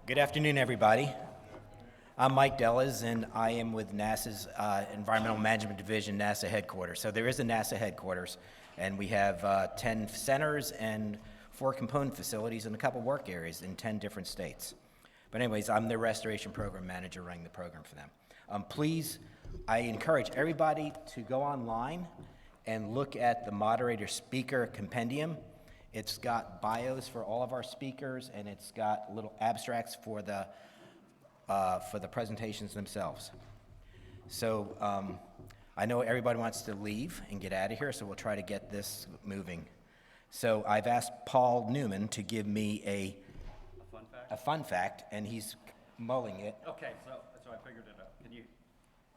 Good afternoon, everybody. I'm Mike Deliz, and I am with NASA's Environmental Management Division, NASA headquarters. So there is a NASA headquarters, and we have 10 centers and 4 component facilities and a couple work areas in 10 different states. But anyways, I'm the Restoration Program Manager running the program for them. Please, I encourage everybody to go online and look at the Moderator Speaker Compendium. It's got bios for all of our speakers, and it's got little abstracts for the presentations themselves. So I know everybody wants to leave and get out of here, so we'll try to get this moving. So I've asked Paul Newman to give me a fun fact, and he's mulling it. Okay, so I figured it out.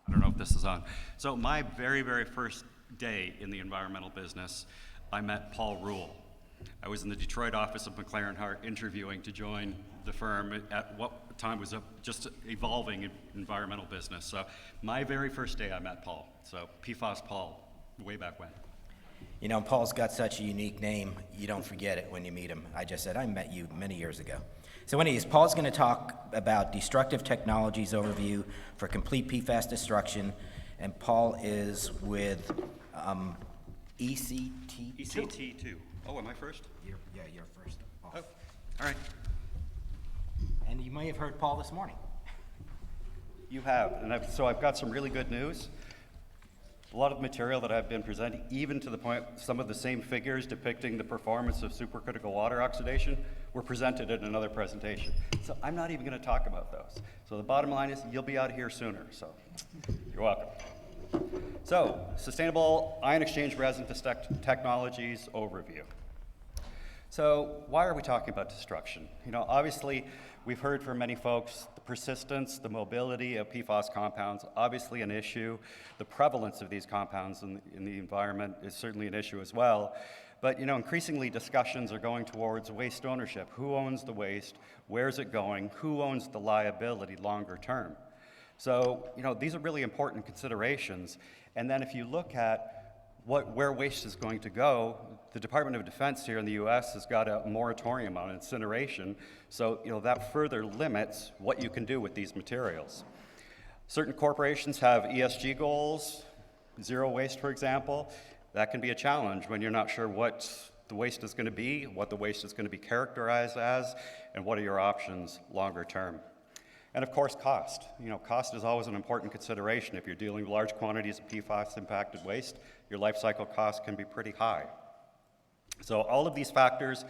I don't know if this is on. So my very, very first day in the environmental business, I met Paul Rule. I was in the Detroit office of McLaren Hart interviewing to join the firm at what time was just evolving in environmental business. So my very first day I met Paul. So PFAS Paul, way back when. You know, Paul's got such a unique name, you don't forget it when you meet him. I just said, I met you many years ago. So anyways, Paul's going to talk about destructive technologies overview for complete PFAS destruction, and Paul is with ECT2. ECT2. Oh, am I first? You're first. Oh, all right. And you may have heard Paul this morning. You have, and so I've got some really good news. A lot of material that I've been presenting, even to the point some of the same figures depicting the performance of supercritical water oxidation were presented in another presentation. So I'm not even going to talk about those. So the bottom line is you'll be out of here sooner, so you're welcome. So, sustainable ion exchange resin technologies overview. So, why are we talking about destruction? You know, obviously, we've heard from many folks the persistence, the mobility of PFAS compounds, obviously an issue. The prevalence of these compounds in the environment is certainly an issue as well. But, you know, increasingly discussions are going towards waste ownership. Who owns the waste? Where's it going? Who owns the liability longer term? So, you know, these are really important considerations. And then if you look at where waste is going to go, the Department of Defense here in the US has got a moratorium on incineration. So, you know, that further limits what you can do with these materials. Certain corporations have ESG goals, zero waste, for example. That can be a challenge when you're not sure what the waste is going to be, what the waste is going to be characterized as, and what are your options longer term. And of course, cost. You know, cost is always an important consideration. If you're dealing with large quantities of PFAS-impacted waste, your life cycle cost can be pretty high. So all of these factors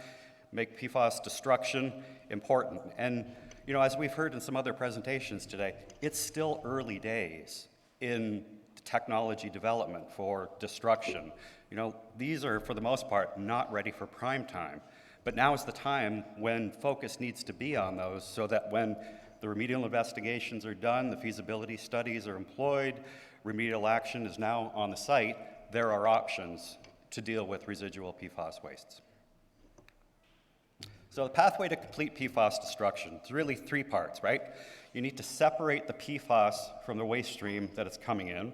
make PFAS destruction important. And, you know, as we've heard in some other presentations today, it's still early days in technology development for destruction. You know, these are, for the most part, not ready for prime time. But now is the time when focus needs to be on those so that when the remedial investigations are done, the feasibility studies are employed, remedial action is now on the site, there are options to deal with residual PFAS wastes. So the pathway to complete PFAS destruction is really 3 parts, right? You need to separate the PFAS from the waste stream that it's coming in.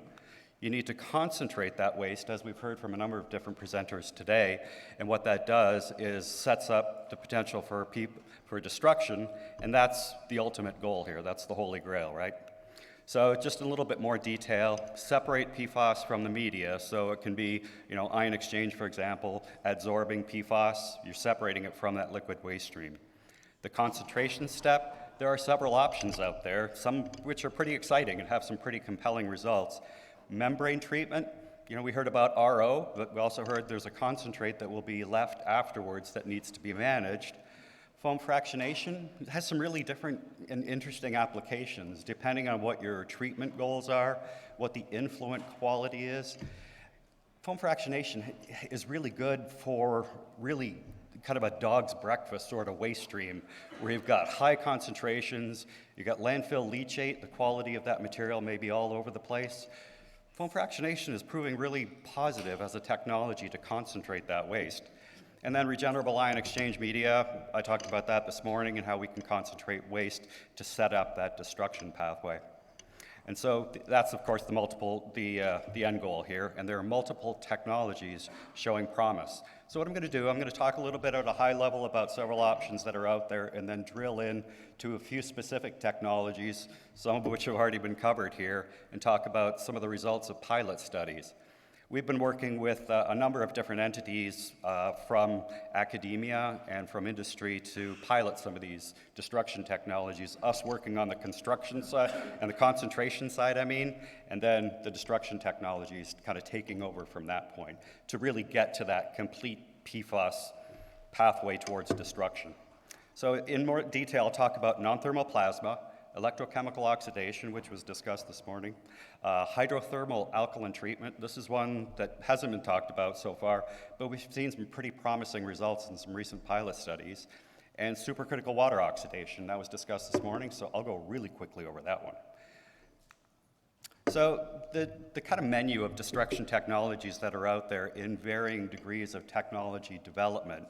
You need to concentrate that waste, as we've heard from a number of different presenters today, and what that does is sets up the potential for destruction, and that's the ultimate goal here. That's the holy grail, right? So just a little bit more detail, separate PFAS from the media, so it can be, you know, ion exchange, for example, adsorbing PFAS, you're separating it from that liquid waste stream. The concentration step, there are several options out there, some which are pretty exciting and have some pretty compelling results. Membrane treatment, you know, we heard about RO, but we also heard there's a concentrate that will be left afterwards that needs to be managed. Foam fractionation has some really different and interesting applications depending on what your treatment goals are, what the influent quality is. Foam fractionation is really good for really kind of a dog's breakfast sort of waste stream where you've got high concentrations, you've got landfill leachate, the quality of that material may be all over the place. Foam fractionation is proving really positive as a technology to concentrate that waste. And then regenerable ion exchange media, I talked about that this morning and how we can concentrate waste to set up that destruction pathway. And so that's, of course, the end goal here, and there are multiple technologies showing promise. So what I'm going to do, I'm going to talk a little bit at a high level about several options that are out there, and then drill in to a few specific technologies, some of which have already been covered here, and talk about some of the results of pilot studies. We've been working with a number of different entities from academia and from industry to pilot some of these destruction technologies, us working on the construction side and the concentration side, and then the destruction technologies kind of taking over from that point to really get to that complete PFAS pathway towards destruction. So in more detail, I'll talk about non-thermal plasma, electrochemical oxidation, which was discussed this morning, hydrothermal alkaline treatment. This is one that hasn't been talked about so far, but we've seen some pretty promising results in some recent pilot studies, and supercritical water oxidation. That was discussed this morning, so I'll go really quickly over that one. So the kind of menu of destruction technologies that are out there in varying degrees of technology development.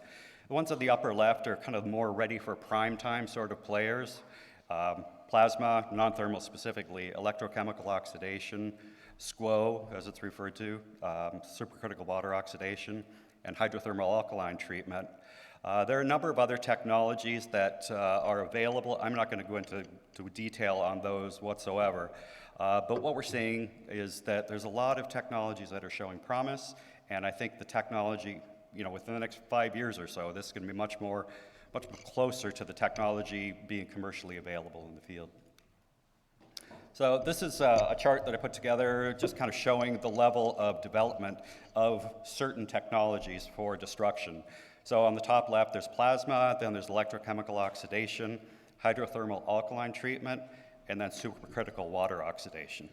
The ones at the upper left are kind of more ready for prime time sort of players. Plasma, non-thermal specifically, electrochemical oxidation, SQO, as it's referred to, supercritical water oxidation, and hydrothermal alkaline treatment. There are a number of other technologies that are available. I'm not going to go into detail on those whatsoever, but what we're seeing is that there's a lot of technologies that are showing promise, and I think the technology, within the next 5 years or so, this is going to be much closer to the technology being commercially available in the field. So this is a chart that I put together just kind of showing the level of development of certain technologies for destruction. So on the top left, there's plasma, then there's electrochemical oxidation, hydrothermal alkaline treatment, and then supercritical water oxidation.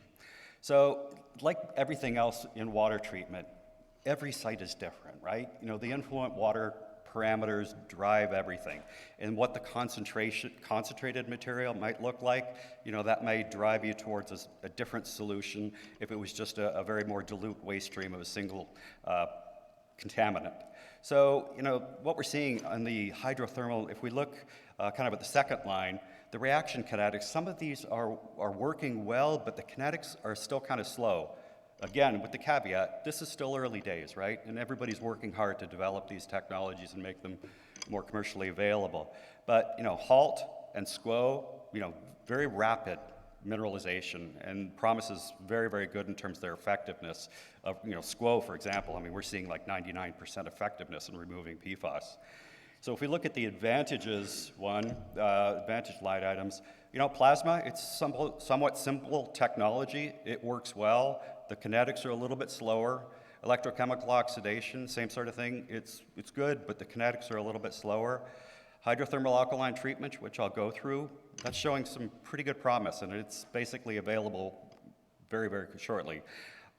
So like everything else in water treatment, every site is different, right? The influent water parameters drive everything. And what the concentrated material might look like, that may drive you towards a different solution if it was just a very more dilute waste stream of a single contaminant. So, what we're seeing on the hydrothermal, if we look kind of at the second line, the reaction kinetics, some of these are working well, but the kinetics are still kind of slow. Again, with the caveat, this is still early days, right? And everybody's working hard to develop these technologies and make them more commercially available. But, HALT and SQO, very rapid mineralization and promises very, very good in terms of their effectiveness. Of, SQO, for example, we're seeing like 99% effectiveness in removing PFAS. So if we look at the advantages advantage line items, plasma, it's somewhat simple technology. It works well. The kinetics are a little bit slower. Electrochemical oxidation, same sort of thing. It's good, but the kinetics are a little bit slower. Hydrothermal alkaline treatment, which I'll go through, that's showing some pretty good promise, and it's basically available very, very shortly.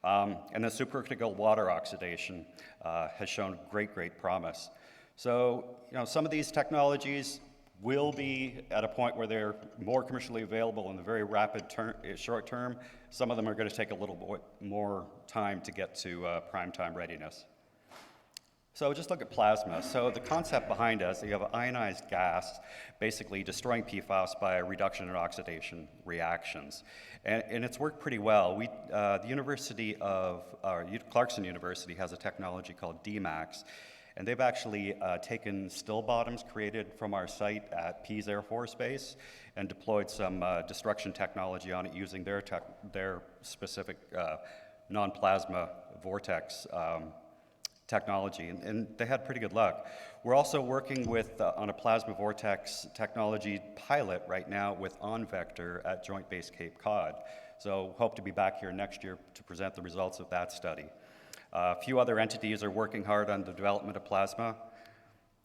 And then supercritical water oxidation has shown great promise. So, some of these technologies will be at a point where they're more commercially available in the very rapid short term. Some of them are going to take a little bit more time to get to prime time readiness. So just look at plasma. So the concept behind us, you have an ionized gas basically destroying PFAS by a reduction in oxidation reactions. And it's worked pretty well. Clarkson University has a technology called DMAX. And they've actually taken still bottoms created from our site at Pease Air Force Base and deployed some destruction technology on it using their specific non-plasma vortex technology, and they had pretty good luck. We're also working on a plasma vortex technology pilot right now with OnVector at Joint Base Cape Cod. So hope to be back here next year to present the results of that study. A few other entities are working hard on the development of plasma,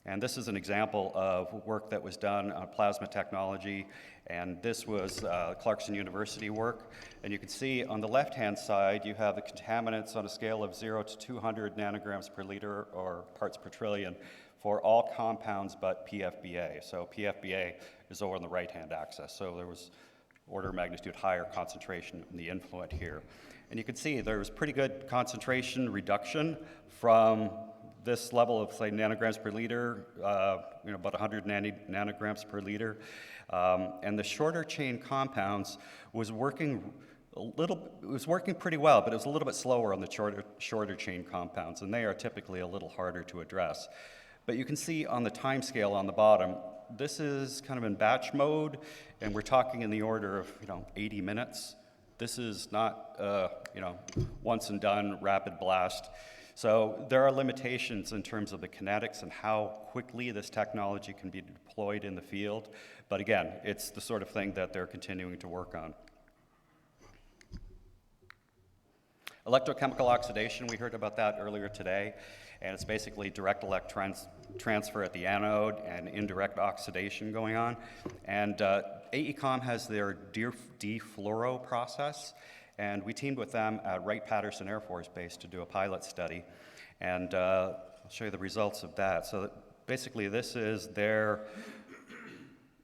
and this is an example of work that was done on plasma technology, and this was Clarkson University work. And you can see on the left-hand side, you have the contaminants on a scale of 0 to 200 nanograms per liter or parts per trillion for all compounds but PFBA. So PFBA is over on the right-hand axis. So there was order of magnitude higher concentration in the influent here. And you can see there was pretty good concentration reduction from this level of, say, nanograms per liter, about 100 nanograms per liter. And the shorter chain compounds was working it was working pretty well, but it was a little bit slower on the shorter chain compounds, and they are typically a little harder to address. But you can see on the time scale on the bottom, this is kind of in batch mode, and we're talking in the order of 80 minutes. This is not once and done, rapid blast. So there are limitations in terms of the kinetics and how quickly this technology can be deployed in the field. But again, it's the sort of thing that they're continuing to work on. Electrochemical oxidation, we heard about that earlier today, and it's basically direct electron transfer at the anode and indirect oxidation going on. And AECOM has their defluoro process, and we teamed with them at Wright-Patterson Air Force Base to do a pilot study, and I'll show you the results of that. So basically this is their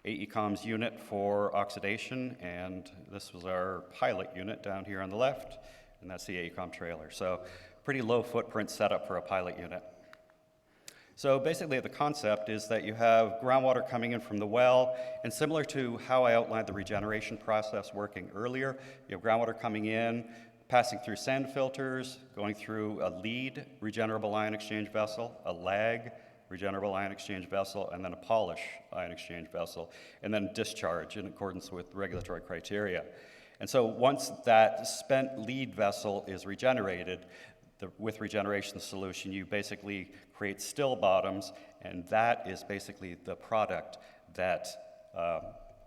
AECOM's unit for oxidation, and this was our pilot unit down here on the left, and that's the AECOM trailer. So pretty low footprint setup for a pilot unit. So basically the concept is that you have groundwater coming in from the well, and similar to how I outlined the regeneration process working earlier, you have groundwater coming in, passing through sand filters, going through a lead regenerable ion exchange vessel, a lag regenerable ion exchange vessel, and then a polish ion exchange vessel, and then discharge in accordance with regulatory criteria. And so once that spent lead vessel is regenerated, with regeneration solution, you basically create still bottoms, and that is basically the product that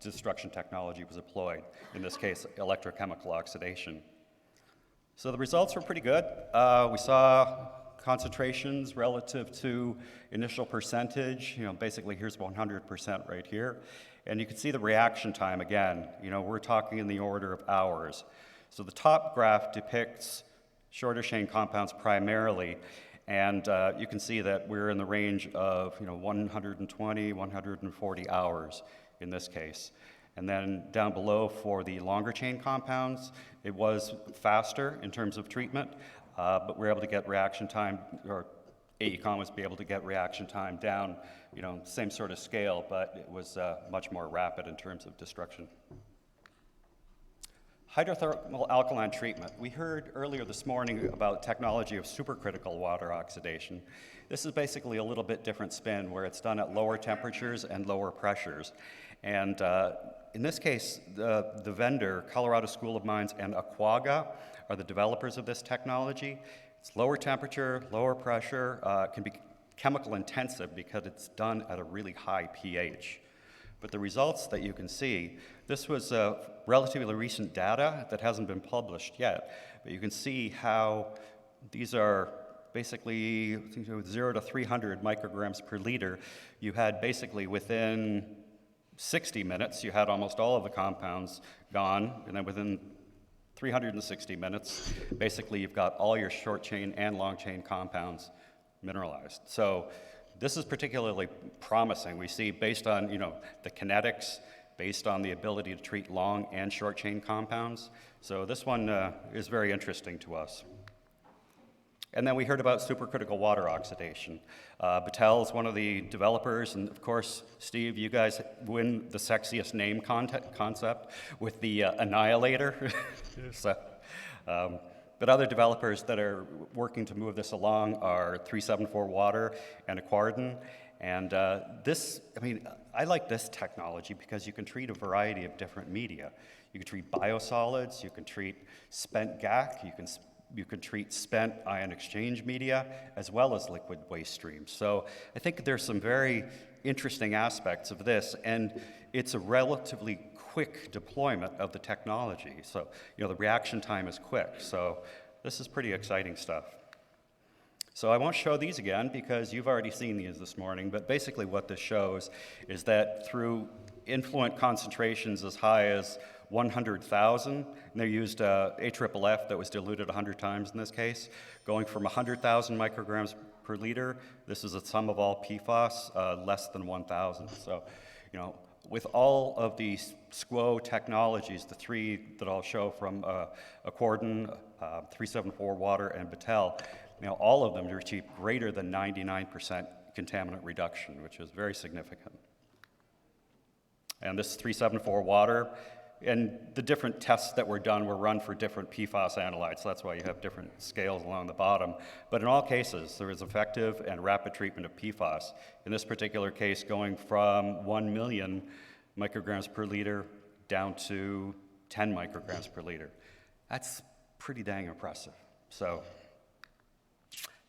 destruction technology was employed, in this case, electrochemical oxidation. So the results were pretty good. We saw concentrations relative to initial percentage. Basically here's 100% right here. And you can see the reaction time again. We're talking in the order of hours. So the top graph depicts shorter chain compounds primarily, and you can see that we're in the range of 120, 140 hours in this case. And then down below for the longer chain compounds, it was faster in terms of treatment, but we're able to get reaction time, or AECOM was able to get reaction time down, same sort of scale, but it was much more rapid in terms of destruction. Hydrothermal alkaline treatment. We heard earlier this morning about technology of supercritical water oxidation. This is basically a little bit different spin where it's done at lower temperatures and lower pressures. And in this case, the vendor, Colorado School of Mines and Aquaga, are the developers of this technology. It's lower temperature, lower pressure, can be chemical intensive because it's done at a really high pH. But the results that you can see, this was relatively recent data that hasn't been published yet, but you can see how these are basically 0 to 300 micrograms per liter. You had basically within 60 minutes, you had almost all of the compounds gone, and then within 360 minutes, basically you've got all your short chain and long chain compounds mineralized. So this is particularly promising. We see based on the kinetics, based on the ability to treat long and short chain compounds. So this one is very interesting to us. And then we heard about supercritical water oxidation. Battelle is one of the developers, and of course, Steve, you guys win the sexiest name concept with the Annihilator. But other developers that are working to move this along are 374 Water and Aquarden. And I like this technology because you can treat a variety of different media. You can treat biosolids, you can treat spent GAC, you can treat spent ion exchange media, as well as liquid waste streams. So I think there's some very interesting aspects of this, and it's a relatively quick deployment of the technology. So, the reaction time is quick. So this is pretty exciting stuff. So I won't show these again because you've already seen these this morning, but basically what this shows is that through influent concentrations as high as 100,000, and they used AFFF that was diluted 100 times in this case, going from 100,000 micrograms per liter, this is a sum of all PFAS, less than 1,000. So, with all of these SQUO technologies, the three that I'll show from Aquarden, 374 Water, and Battelle, all of them to achieve greater than 99% contaminant reduction, which is very significant. And this 374 Water, And the different tests that were done were run for different PFAS analytes. That's why you have different scales along the bottom. But in all cases, there is effective and rapid treatment of PFAS. In this particular case, going from 1 million micrograms per liter down to 10 micrograms per liter. That's pretty dang impressive. So,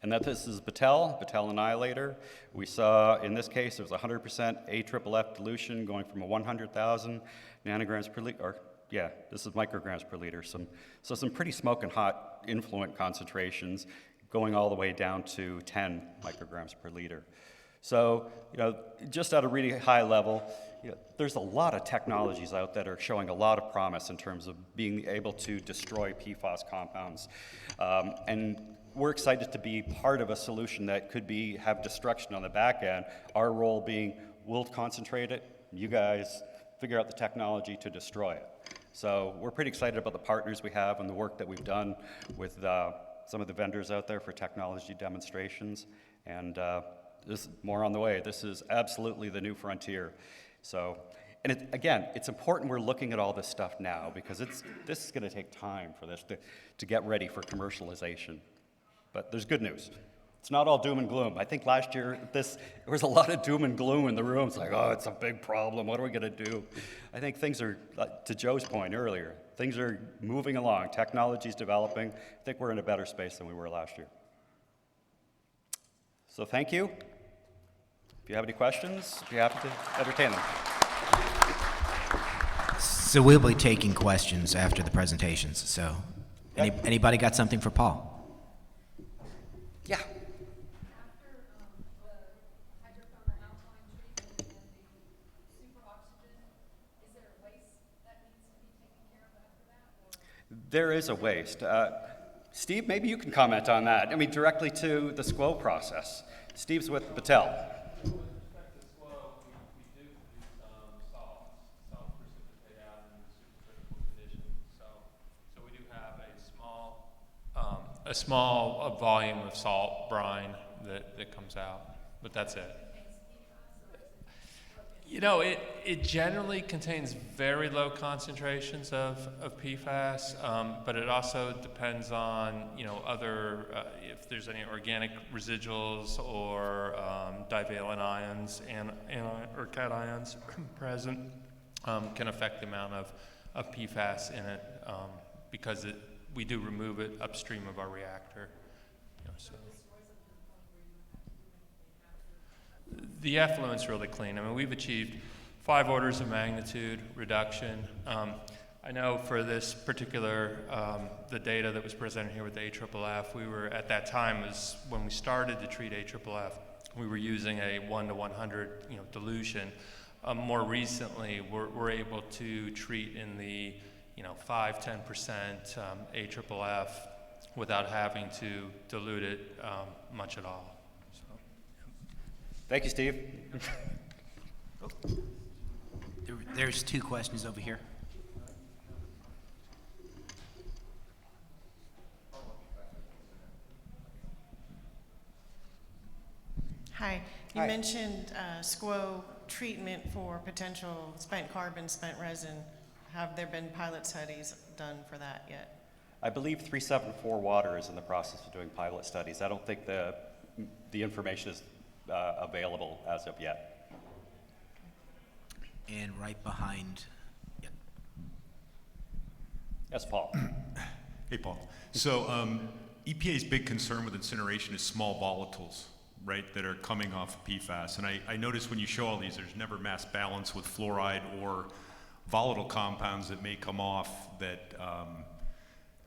and that this is Battelle Annihilator. We saw, in this case, it was 100% AFFF dilution going from a 100,000 nanograms per liter, or yeah, this is micrograms per liter. So some pretty smoking hot influent concentrations going all the way down to 10 micrograms per liter. So, just at a really high level, there's a lot of technologies out that are showing a lot of promise in terms of being able to destroy PFAS compounds. And we're excited to be part of a solution that could have destruction on the back end. Our role being, we'll concentrate it, you guys figure out the technology to destroy it. So we're pretty excited about the partners we have and the work that we've done with some of the vendors out there for technology demonstrations. And this more on the way. This is absolutely the new frontier. So, and again, it's important we're looking at all this stuff now because this is going to take time for this to get ready for commercialization. But there's good news. It's not all doom and gloom. I think last year there was a lot of doom and gloom in the room. It's like, oh, it's a big problem. What are we going to do? I think things are, to Joe's point earlier, things are moving along. Technology's developing. I think we're in a better space than we were last year. So thank you. If you have any questions, I'd be happy to entertain them. So we'll be taking questions after the presentations. So anybody got something for Paul? Yeah. There is a waste. Steve, maybe you can comment on that. I mean, directly to the SQO process. Steve's with Battelle. With respect to SQO, we do produce salts. Salts precipitate out in supercritical condition. So we do have a small volume of salt brine that comes out, but that's it. It generally contains very low concentrations of PFAS, but it also depends on, other, if there's any organic residuals or divalent ions or cations present, can affect the amount of PFAS in it because we do remove it upstream of our reactor. So. The effluent's really clean. I mean, we've achieved 5 orders of magnitude reduction. I know for this particular, the data that was presented here with AFFF, we were at that time is when we started to treat AFFF, we were using a 1 to 100, dilution. More recently, we're able to treat in the, 5-10% AFFF without having to dilute it much at all. Thank you, Steve. There's 2 questions over here. Hi. You mentioned SQO treatment for potential spent carbon, spent resin. Have there been pilot studies done for that yet? I believe 374 Water is in the process of doing pilot studies. I don't think the information is available as of yet. And right behind. Yeah. Yes, Paul. Hey, Paul. So EPA's big concern with incineration is small volatiles, right, that are coming off of PFAS. And I noticed when you show all these, there's never mass balance with fluoride or volatile compounds that may come off that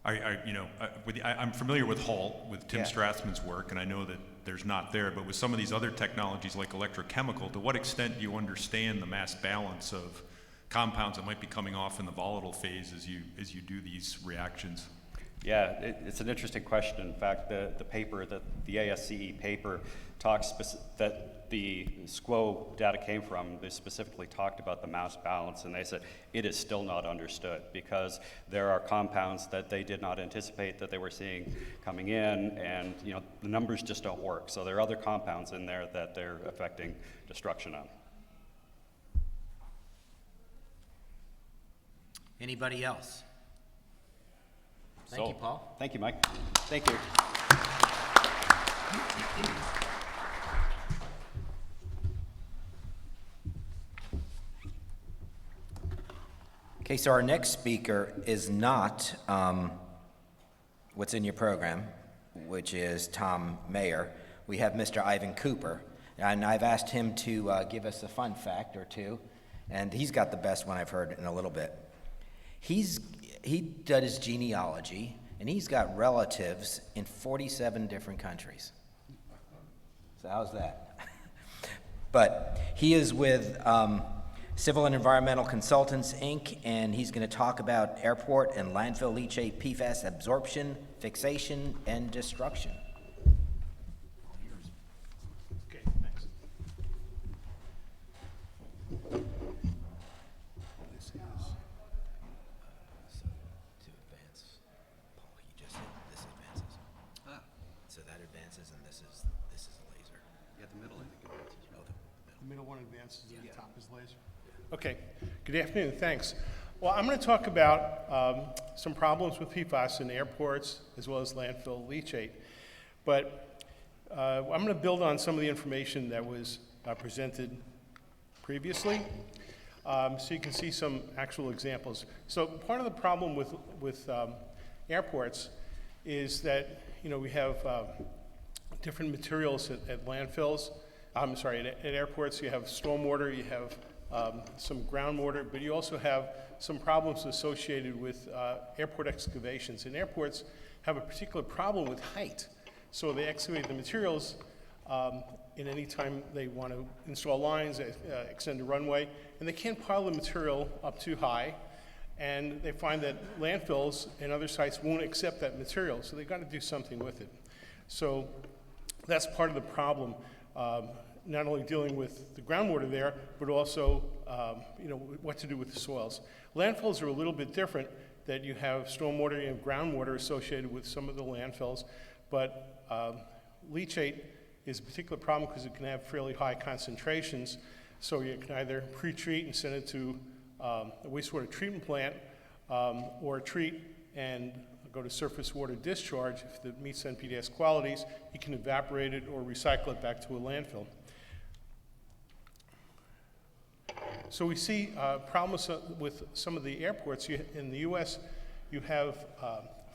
I'm familiar with HALT, with Tim Strathman's work, and I know that there's not there, but with some of these other technologies like electrochemical, to what extent do you understand the mass balance of compounds that might be coming off in the volatile phase as you do these reactions? Yeah, it's an interesting question. In fact, the paper, the ASCE paper, talks that the SQO data came from, they specifically talked about the mass balance, and they said it is still not understood because there are compounds that they did not anticipate that they were seeing coming in, and the numbers just don't work. So there are other compounds in there that they're affecting destruction on. Anybody else? Thank So, you, Paul. Thank you, Mike. Thank you. Okay, so our next speaker is not what's in your program, which is Tom Mayer. We have Mr. Ivan Cooper, and I've asked him to give us a fun fact or two, and he's got the best one I've heard in a little bit. He did his genealogy, and he's got relatives in 47 different countries. So how's that? But he is with Civil and Environmental Consultants, Inc., and he's going to talk about airport and landfill leachate PFAS absorption, fixation, and destruction. Okay, thanks. This is to advance. Paul, you just hit this advances. So that advances, and this is a laser. Yeah, the middle, I think, advances. Oh, The middle one advances and the top is laser. Okay, good afternoon, thanks. Well, I'm going to talk about some problems with PFAS in airports as well as landfill leachate. But I'm going to build on some of the information that was presented previously, so you can see some actual examples. So part of the problem with airports is that, you know, we have different materials at landfills. I'm sorry, at airports you have stormwater, you have some groundwater, but you also have some problems associated with airport excavations. And airports have a particular problem with height. So they excavate the materials in any time they want to install lines, extend a runway, and they can't pile the material up too high. And they find that landfills and other sites won't accept that material, so they've got to do something with it. So that's part of the problem. Not only dealing with the groundwater there, but also, you know, what to do with the soils. Landfills are a little bit different, that you have stormwater and groundwater associated with some of the landfills, but leachate is a particular problem because it can have fairly high concentrations, so you can either pre-treat and send it to a wastewater treatment plant, or treat and go to surface water discharge. If it meets NPDES qualities, you can evaporate it or recycle it back to a landfill. So we see problems with some of the airports. In the U.S., you have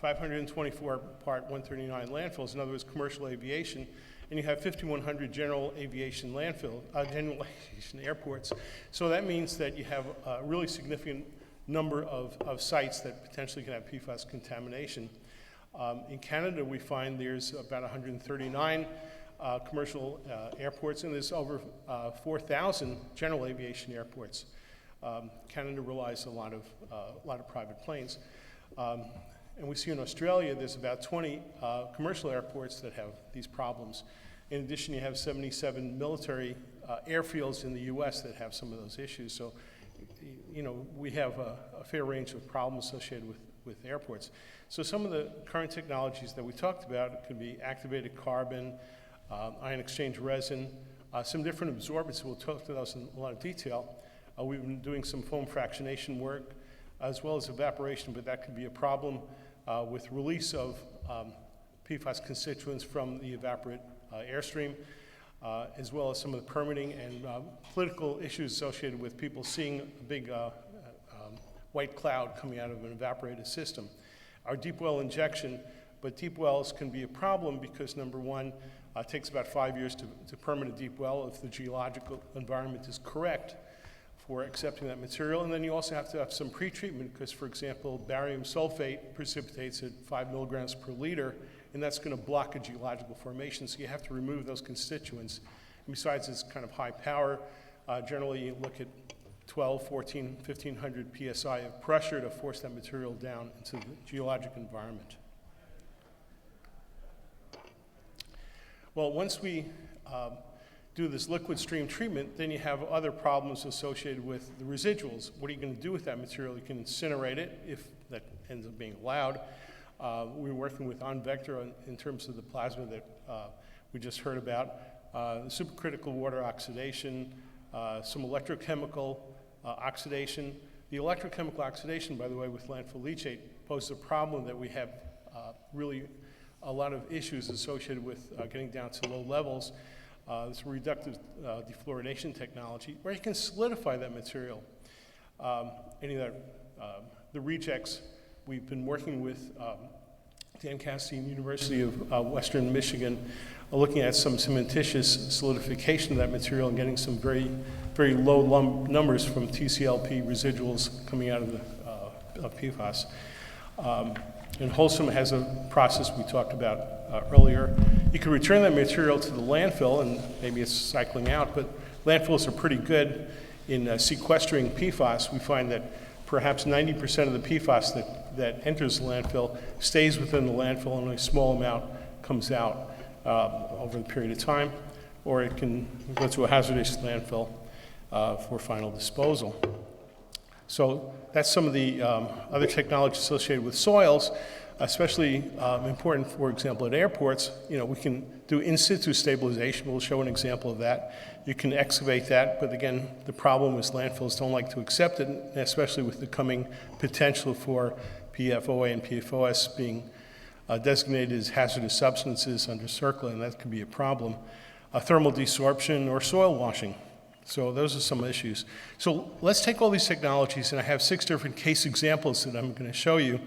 524 Part 139 landfills, in other words, commercial aviation, and you have 5,100 general aviation general aviation airports. So that means that you have a really significant number of sites that potentially can have PFAS contamination. In Canada, we find there's about 139 commercial airports, and there's over 4,000 general aviation airports. Canada relies on a lot of private planes. And we see in Australia there's about 20 commercial airports that have these problems. In addition, you have 77 military airfields in the U.S. that have some of those issues. So, you know, we have a fair range of problems associated with airports. So some of the current technologies that we talked about could be activated carbon, ion exchange resin, some different absorbents. We'll talk to those in a lot of detail. We've been doing some foam fractionation work as well as evaporation, but that could be a problem with release of PFAS constituents from the evaporate airstream, as well as some of the permitting and political issues associated with people seeing a big white cloud coming out of an evaporated system. Our deep well injection, but deep wells can be a problem because, number one, it takes about 5 years to permit a deep well if the geological environment is correct for accepting that material. And then you also have to have some pretreatment because, for example, barium sulfate precipitates at 5 milligrams per liter, and that's going to block a geological formation, so you have to remove those constituents. And besides, it's kind of high power. Generally, you look at 12, 14, 1,500 psi of pressure to force that material down into the geologic environment. Well, once we do this liquid stream treatment, then you have other problems associated with the residuals. What are you going to do with that material? You can incinerate it if that ends up being allowed. We're working with OnVector in terms of the plasma that we just heard about, supercritical water oxidation, some electrochemical oxidation, The electrochemical oxidation, by the way, with landfill leachate poses a problem that we have really a lot of issues associated with getting down to low levels. This reductive defluorination technology, where you can solidify that material. The rejects, we've been working with Dan Castine, University of Western Michigan, looking at some cementitious solidification of that material and getting some very, very low numbers from TCLP residuals coming out of PFAS. And Wholesome has a process we talked about earlier. You can return that material to the landfill, and maybe it's cycling out, but landfills are pretty good in sequestering PFAS. We find that perhaps 90% of the PFAS that enters the landfill stays within the landfill, and only a small amount comes out over the period of time, or it can go to a hazardous landfill for final disposal. So that's some of the other technology associated with soils, especially important, for example, at airports. We can do in situ stabilization. We'll show an example of that. You can excavate that, but again, the problem is landfills don't like to accept it, especially with the coming potential for PFOA and PFOS being designated as hazardous substances under CERCLA, and that could be a problem. Thermal desorption or soil washing. So those are some issues. So let's take all these technologies, and I have 6 different case examples that I'm going to show you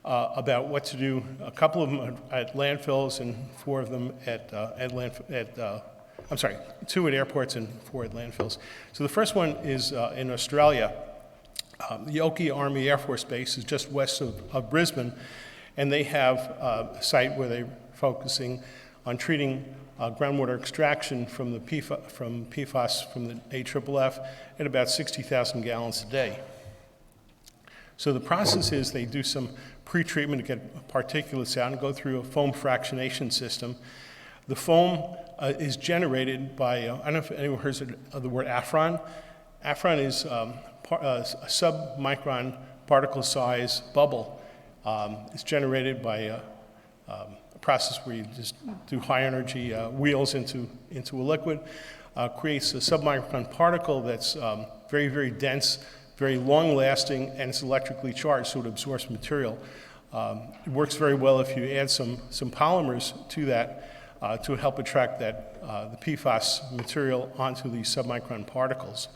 about what to do. A couple of them at landfills and 4 of them I'm sorry, 2 at airports and 4 at landfills. So the first one is in Australia. The Oki Army Air Force Base is just west of Brisbane, and they have a site where they're focusing on treating groundwater extraction from the PFAS from the AFFF at about 60,000 gallons a day. So the process is they do some pre-treatment to get particulates out and go through a foam fractionation system. The foam is generated by, I don't know if anyone heard of the word Afron. Afron is a sub-micron particle size bubble. It's generated by a process where you just do high energy wheels into a liquid, creates a submicron particle that's very, very dense, very long lasting, and it's electrically charged, so it absorbs material. It works very well if you add some polymers to that to help attract the PFAS material onto these submicron particles.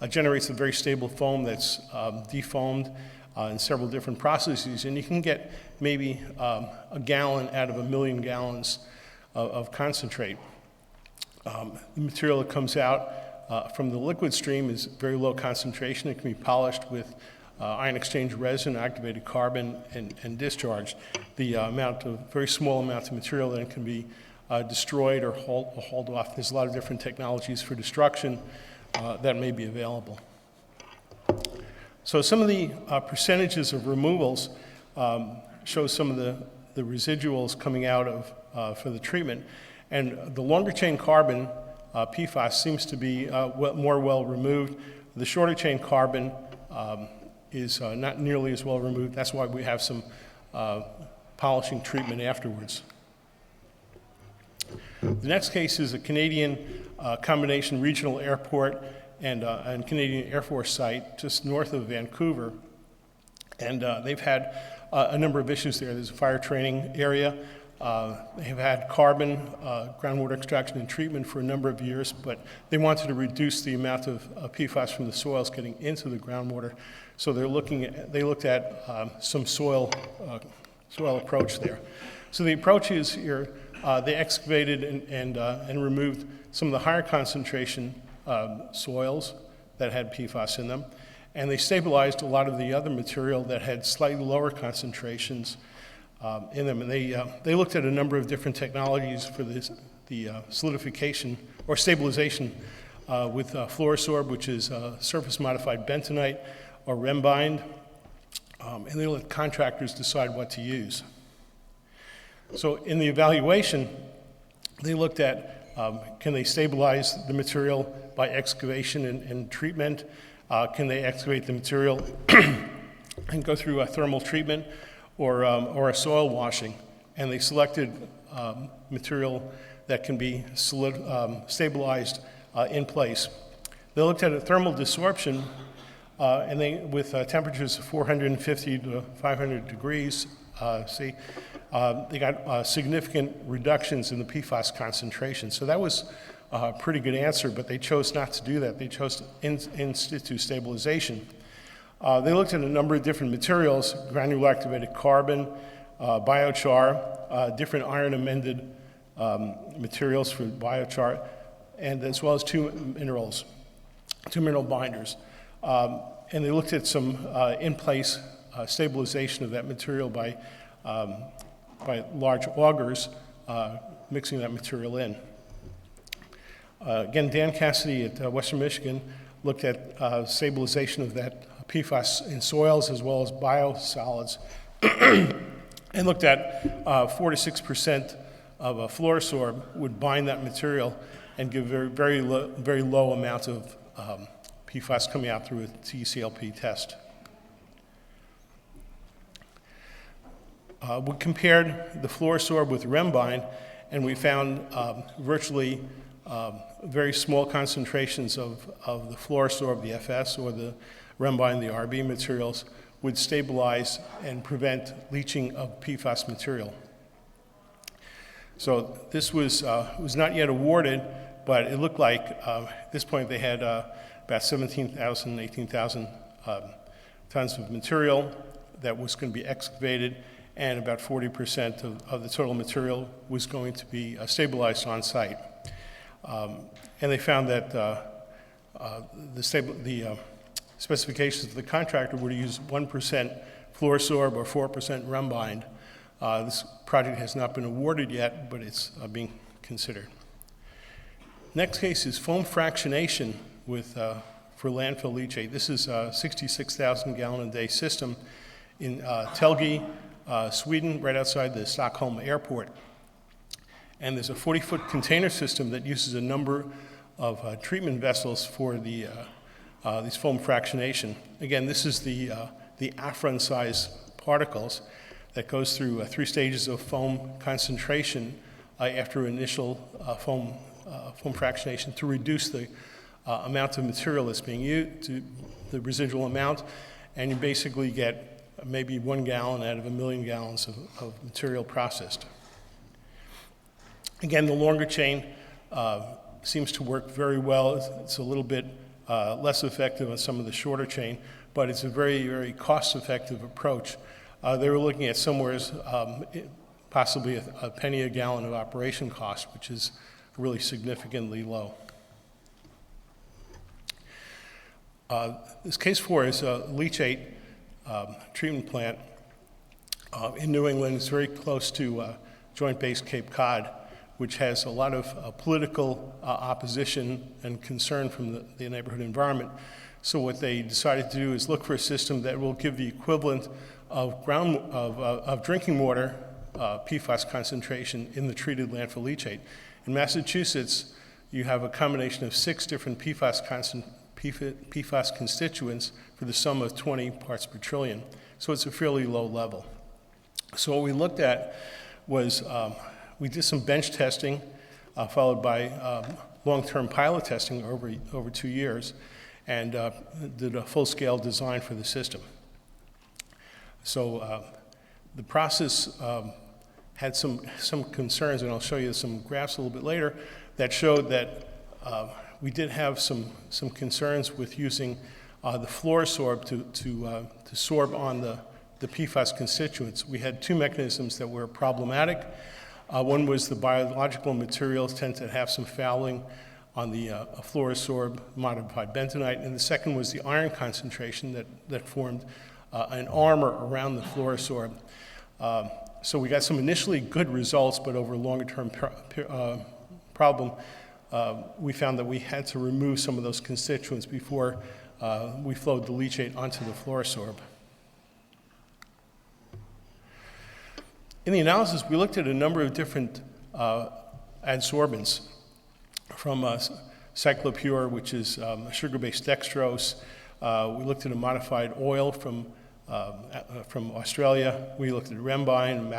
It generates a very stable foam that's defoamed in several different processes, and you can get maybe a gallon out of 1 million gallons of concentrate. The material that comes out from the liquid stream is very low concentration. It can be polished with ion exchange resin, activated carbon, and discharged. The very small amount of material then can be destroyed or hauled off. There's a lot of different technologies for destruction that may be available. So some of the percentages of removals show some of the residuals coming out of for the treatment. And the longer chain carbon, PFAS, seems to be more well removed. The shorter chain carbon is not nearly as well removed. That's why we have some polishing treatment afterwards. The next case is a Canadian combination regional airport and Canadian Air Force site just north of Vancouver. And they've had a number of issues there. There's a fire training area. They have had carbon, groundwater extraction and treatment for a number of years, but they wanted to reduce the amount of PFAS from the soils getting into the groundwater. So they looked at some soil approach there. So the approach is here, they excavated and removed some of the higher concentration soils that had PFAS in them, and they stabilized a lot of the other material that had slightly lower concentrations in them. And they looked at a number of different technologies for the solidification or stabilization with Fluorosorb, which is surface-modified bentonite, or Rembind, and they let contractors decide what to use. So in the evaluation, they looked at can they stabilize the material by excavation and treatment? Can they excavate the material and go through a thermal treatment or a soil washing? And they selected material that can be stabilized in place. They looked at a thermal desorption And they, with temperatures of 450 to 500 degrees C, they got significant reductions in the PFAS concentration. So that was a pretty good answer, but they chose not to do that. They chose to in situ stabilization. They looked at a number of different materials: granular activated carbon, biochar, different iron-amended materials for biochar, and as well as two mineral binders. And they looked at some in-place stabilization of that material by large augers mixing that material in. Again, Dan Cassidy at Western Michigan looked at stabilization of that PFAS in soils as well as biosolids and looked at 4 to 6% of a fluorosorb would bind that material and give very low amount of PFAS coming out through a TCLP test. We compared the fluorosorb with Rembind, and we found virtually very small concentrations of the fluorosorb, the FS, or the Rembind, the RB materials, would stabilize and prevent leaching of PFAS material. So this was not yet awarded, but it looked like at this point they had about 17,000, 18,000 tons of material that was going to be excavated, and about 40% of the total material was going to be stabilized on site. And they found that the specifications of the contractor were to use 1% fluorosorb or 4% Rembind. This project has not been awarded yet, but it's being considered. Next case is foam fractionation for landfill leachate. This is a 66,000 gallon a day system in Telge, Sweden, right outside the Stockholm airport. And there's a 40-foot container system that uses a number of treatment vessels for these foam fractionation. Again, this is the Afron size particles that goes through 3 stages of foam concentration after initial foam fractionation to reduce the amount of material that's being used, to the residual amount, and you basically get maybe 1 gallon out of 1 million gallons of material processed. Again, the longer chain seems to work very well. It's a little bit less effective on some of the shorter chain, but it's a very, very cost-effective approach. They were looking at somewhere possibly a penny a gallon of operation cost, which is really significantly low. This case 4 is a leachate treatment plant in New England. It's very close to Joint Base Cape Cod, which has a lot of political opposition and concern from the neighborhood environment. So what they decided to do is look for a system that will give the equivalent of drinking water PFAS concentration in the treated landfill leachate. In Massachusetts, you have a combination of 6 different PFAS constituents for the sum of 20 parts per trillion. So it's a fairly low level. So what we looked at was we did some bench testing followed by long-term pilot testing over 2 years, and did a full-scale design for the system. So the process had some concerns, and I'll show you some graphs a little bit later that showed that we did have some concerns with using the fluorosorb to sorb on the PFAS constituents. We had 2 mechanisms that were problematic. One was the biological materials tend to have some fouling on the fluorosorb modified bentonite, and the second was the iron concentration that formed an armor around the fluorosorb. So we got some initially good results, but over a longer-term problem, we found that we had to remove some of those constituents before we flowed the leachate onto the fluorosorb. In the analysis, we looked at a number of different adsorbents, from Cyclopure, which is sugar-based dextrose. We looked at a modified oil from Australia. We looked at Rembind,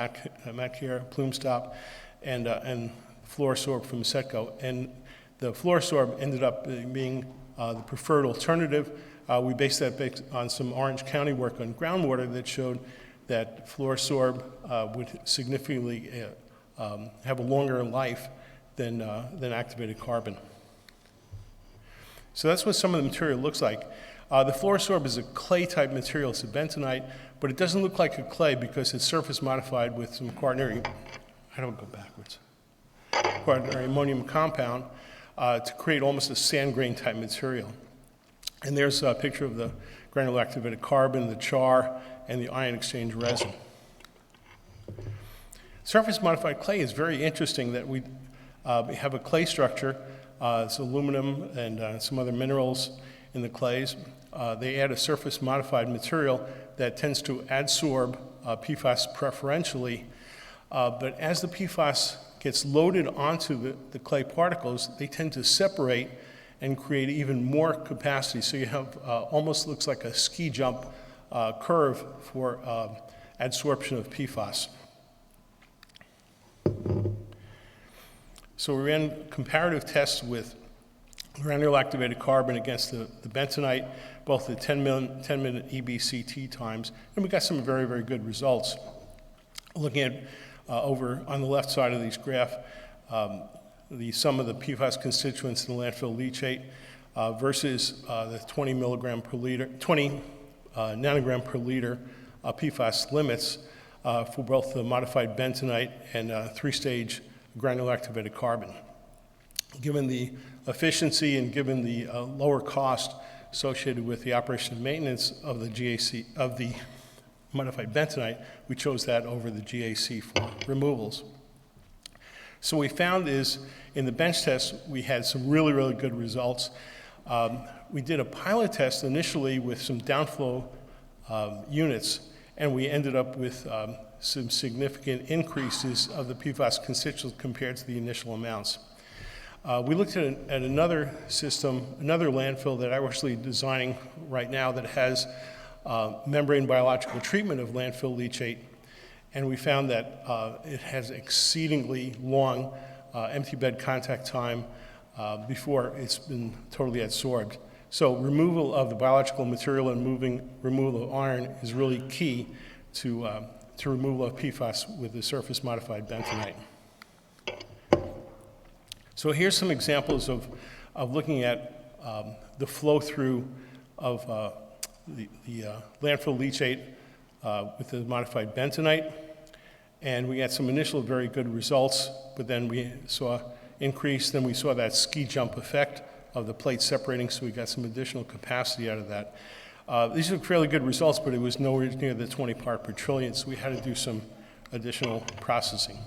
Matcare, Plumestop, and fluorosorb from Setco. And the fluorosorb ended up being the preferred alternative. We based that on some Orange County work on groundwater that showed that fluorosorb would significantly have a longer life than activated carbon. So that's what some of the material looks like. The fluorosorb is a clay-type material. It's a bentonite, but it doesn't look like a clay because it's surface modified with some quaternary, I don't go backwards, quaternary ammonium compound to create almost a sand grain type material. And there's a picture of the granular activated carbon, the char, and the ion exchange resin. Surface modified clay is very interesting that we have a clay structure. It's aluminum and some other minerals in the clays. They add a surface modified material that tends to adsorb PFAS preferentially. But as the PFAS gets loaded onto the clay particles, they tend to separate and create even more capacity. So you have almost looks like a ski jump curve for adsorption of PFAS. So we ran comparative tests with granular activated carbon against the bentonite, both the 10-minute EBCT times, and we got some very, very good results. Looking at over on the left side of these graph, the sum of the PFAS constituents in the landfill leachate versus the 20 nanogram per liter PFAS limits for both the modified bentonite and three-stage granular activated carbon. Given the efficiency and given the lower cost associated with the operation and maintenance of the GAC of the modified bentonite, we chose that over the GAC for removals. So what we found is in the bench test we had some really, really good results. We did a pilot test initially with some downflow units, and we ended up with some significant increases of the PFAS constituents compared to the initial amounts. We looked at another system, another landfill that I'm actually designing right now that has membrane biological treatment of landfill leachate, and we found that it has exceedingly long empty bed contact time before it's been totally adsorbed. So removal of the biological material and removal of iron is really key to removal of PFAS with the surface modified bentonite. So here's some examples of looking at the flow through of the landfill leachate with the modified bentonite. And we had some initial very good results, but then we saw increase, then we saw that ski jump effect of the plate separating, so we got some additional capacity out of that. These are fairly good results, but it was nowhere near the 20 part per trillion, so we had to do some additional processing.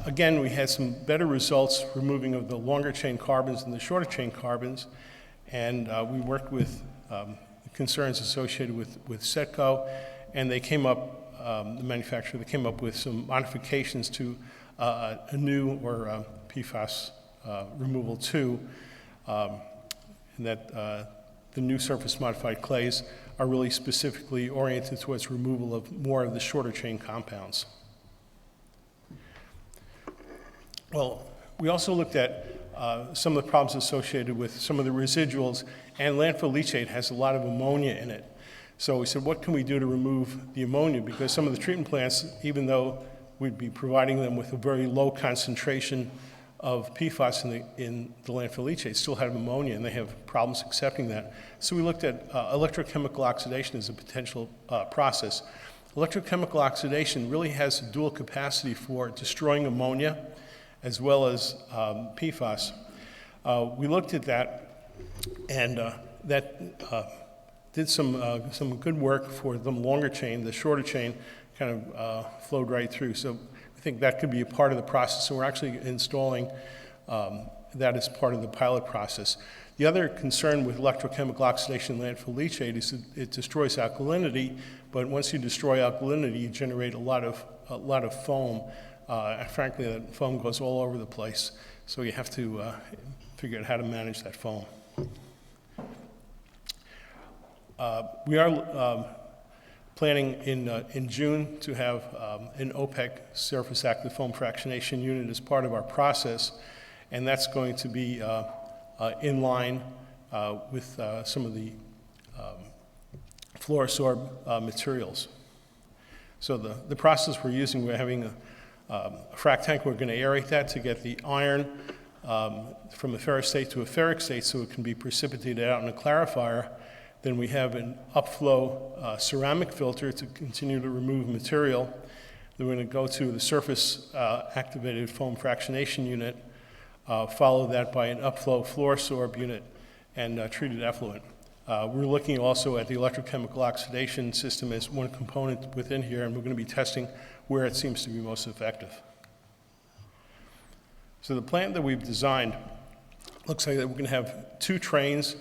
Again, we had some better results removing of the longer chain carbons and the shorter chain carbons, and we worked with concerns associated with SETCO, and they came up, the manufacturer, they came up with some modifications to a new or PFAS removal 2, and that the new surface modified clays are really specifically oriented towards removal of more of the shorter chain compounds. Well, we also looked at some of the problems associated with some of the residuals, and landfill leachate has a lot of ammonia in it. So we said, what can we do to remove the ammonia? Because some of the treatment plants, even though we'd be providing them with a very low concentration of PFAS in the landfill leachate, still have ammonia, and they have problems accepting that. So we looked at electrochemical oxidation as a potential process. Electrochemical oxidation really has a dual capacity for destroying ammonia as well as PFAS. We looked at that, and that did some good work for the longer chain. The shorter chain kind of flowed right through. So I think that could be a part of the process, and we're actually installing that as part of the pilot process. The other concern with electrochemical oxidation in landfill leachate is that it destroys alkalinity, but once you destroy alkalinity, you generate a lot of foam. Frankly, that foam goes all over the place, so you have to figure out how to manage that foam. We are planning in June to have an OPEC surface active foam fractionation unit as part of our process, and that's going to be in line with some of the fluorosorb materials. So the process we're using, we're having a frac tank. We're going to aerate that to get the iron from a ferrous state to a ferric state so it can be precipitated out in a clarifier. Then we have an upflow ceramic filter to continue to remove material. Then we're going to go to the surface activated foam fractionation unit, follow that by an upflow fluorosorb unit and treated effluent. We're looking also at the electrochemical oxidation system as one component within here, and we're going to be testing where it seems to be most effective. So the plant that we've designed looks like that we're going to have 2 trains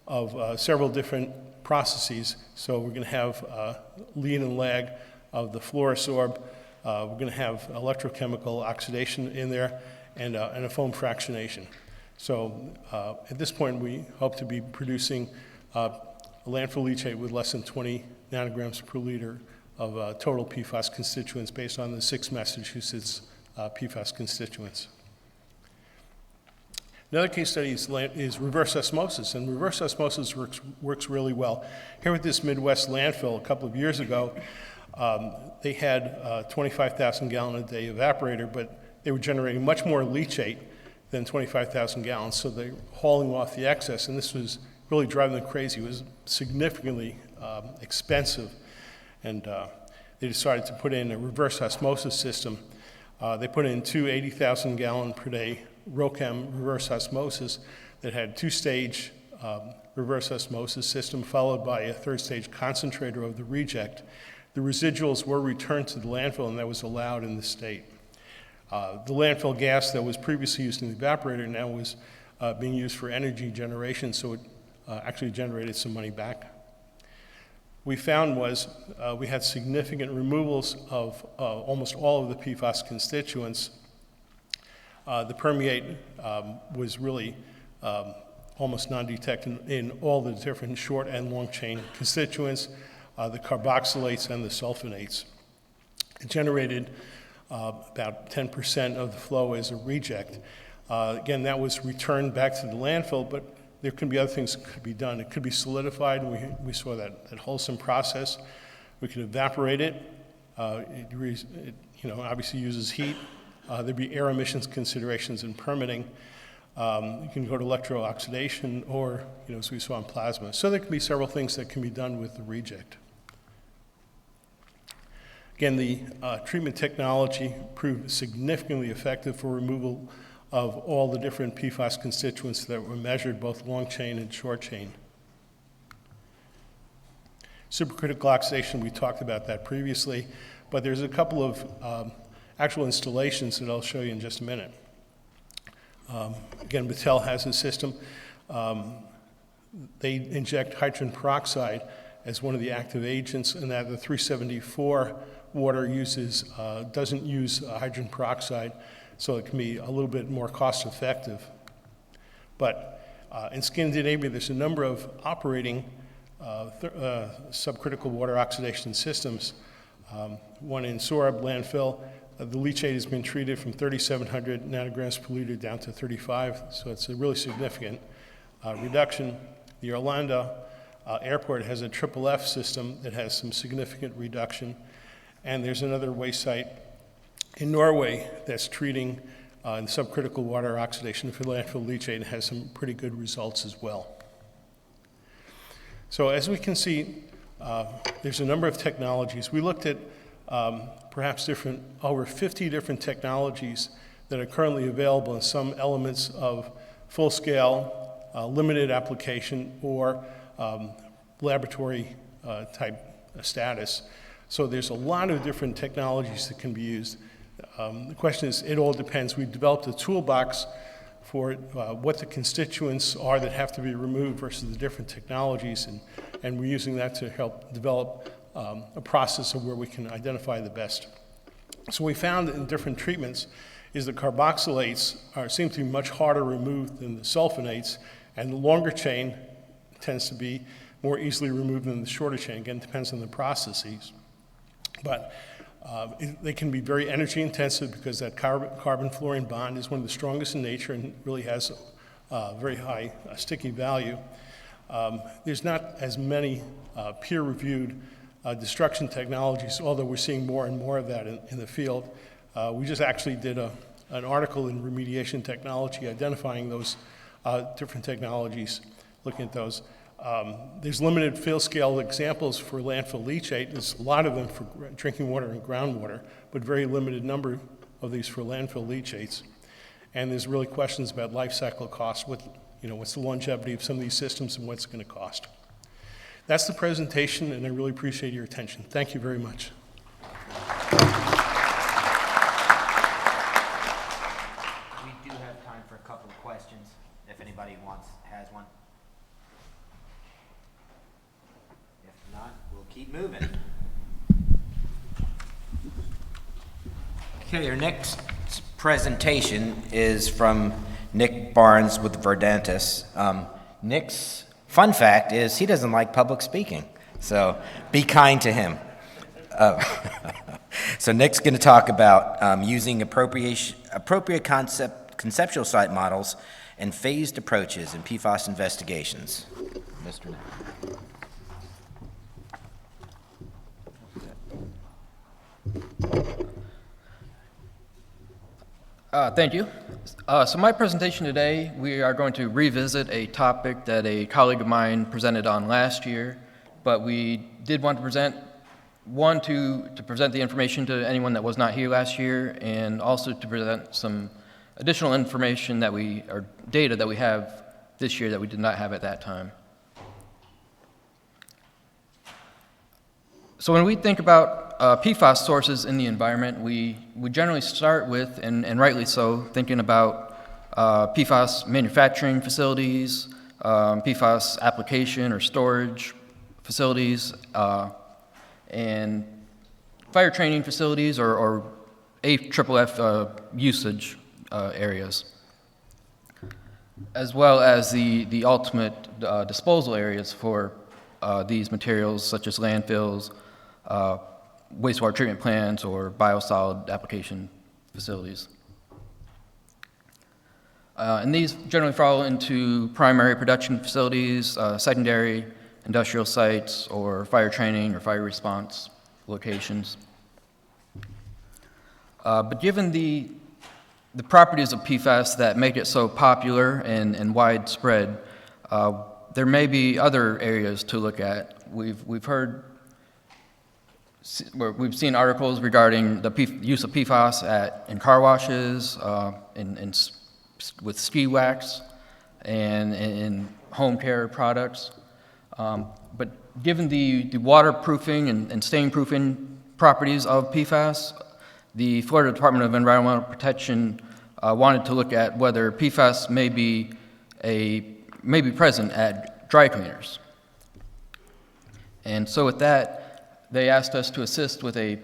of several different processes. So we're going to have lead and lag of the fluorosorb. We're going to have electrochemical oxidation in there and a foam fractionation. So at this point, we hope to be producing a landfill leachate with less than 20 nanograms per liter of total PFAS constituents based on the 6 Massachusetts PFAS constituents. Another case study is reverse osmosis, and reverse osmosis works really well. Here at this Midwest landfill a couple of years ago, they had 25,000 gallon a day evaporator, but they were generating much more leachate than 25,000 gallons, so they're hauling off the excess, and this was really driving them crazy. It was significantly expensive, and they decided to put in a reverse osmosis system. They put in 2 80,000 gallon per day ROChem reverse osmosis that had 2-stage reverse osmosis system followed by a 3rd-stage concentrator of the reject. The residuals were returned to the landfill, and that was allowed in the state. The landfill gas that was previously used in the evaporator now was being used for energy generation, so it actually generated some money back. We found was we had significant removals of almost all of the PFAS constituents. The permeate was really almost non-detected in all the different short and long chain constituents, the carboxylates and the sulfonates. It generated about 10% of the flow as a reject. Again, that was returned back to the landfill, but there could be other things that could be done. It could be solidified, and we saw that wholesome process. We could evaporate it. It obviously uses heat. There'd be air emissions considerations in permitting. You can go to electro-oxidation or, as we saw in plasma. So there can be several things that can be done with the reject. Again, the treatment technology proved significantly effective for removal of all the different PFAS constituents that were measured, both long chain and short chain. Supercritical oxidation, we talked about that previously, but there's a couple of actual installations that I'll show you in just a minute. Again, Battelle has a system. They inject hydrogen peroxide as one of the active agents, and that the 374 water doesn't use hydrogen peroxide, so it can be a little bit more cost effective. But in Scandinavia, there's a number of operating subcritical water oxidation systems. One in Sorab landfill, the leachate has been treated from 3,700 nanograms per liter down to 35, so it's a really significant reduction. The Arlanda airport has a FFF system that has some significant reduction, and there's another waste site in Norway that's treating subcritical water oxidation for landfill leachate and has some pretty good results as well. So as we can see, there's a number of technologies. We looked at perhaps over 50 different technologies that are currently available in some elements of full-scale, limited application, or laboratory type status. So there's a lot of different technologies that can be used. The question is, it all depends. We've developed a toolbox for what the constituents are that have to be removed versus the different technologies, and we're using that to help develop a process of where we can identify the best. So we found in different treatments is the carboxylates seem to be much harder removed than the sulfonates, and the longer chain tends to be more easily removed than the shorter chain. Again, it depends on the processes. But they can be very energy intensive because that carbon-fluorine bond is one of the strongest in nature and really has very high sticky value. There's not as many peer-reviewed destruction technologies, although we're seeing more and more of that in the field. We just actually did an article in Remediation Technology identifying those different technologies, looking at those. There's limited field-scale examples for landfill leachate. There's a lot of them for drinking water and groundwater, but very limited number of these for landfill leachates. And there's really questions about life cycle costs, what's the longevity of some of these systems and what's it going to cost. That's the presentation, and I really appreciate your attention. Thank you very much. We do have time for a couple of questions, if anybody has one. If not, we'll keep moving. Okay, our next presentation is from Nick Barnes with Verdantas. Nick's fun fact is he doesn't like public speaking, so be kind to him. So Nick's going to talk about using appropriate conceptual site models and phased approaches in PFAS investigations. Mr. Nick. Thank you. So my presentation today, we are going to revisit a topic that a colleague of mine presented on last year, but we did want to present, to present the information to anyone that was not here last year, and also to present some additional information or data that we have this year that we did not have at that time. So when we think about PFAS sources in the environment, we generally start with, and rightly so, thinking about PFAS manufacturing facilities, PFAS application or storage facilities, and fire training facilities or AFFF usage areas, as well as the ultimate disposal areas for these materials, such as landfills, wastewater treatment plants, or biosolid application facilities. And these generally fall into primary production facilities, secondary industrial sites, or fire training or fire response locations. But given the properties of PFAS that make it so popular and widespread, there may be other areas to look at. We've seen articles regarding the use of PFAS in car washes, with ski wax, and in home care products. But given the waterproofing and stain-proofing properties of PFAS, the Florida Department of Environmental Protection wanted to look at whether PFAS may be present at dry cleaners. And so with that, they asked us to assist with a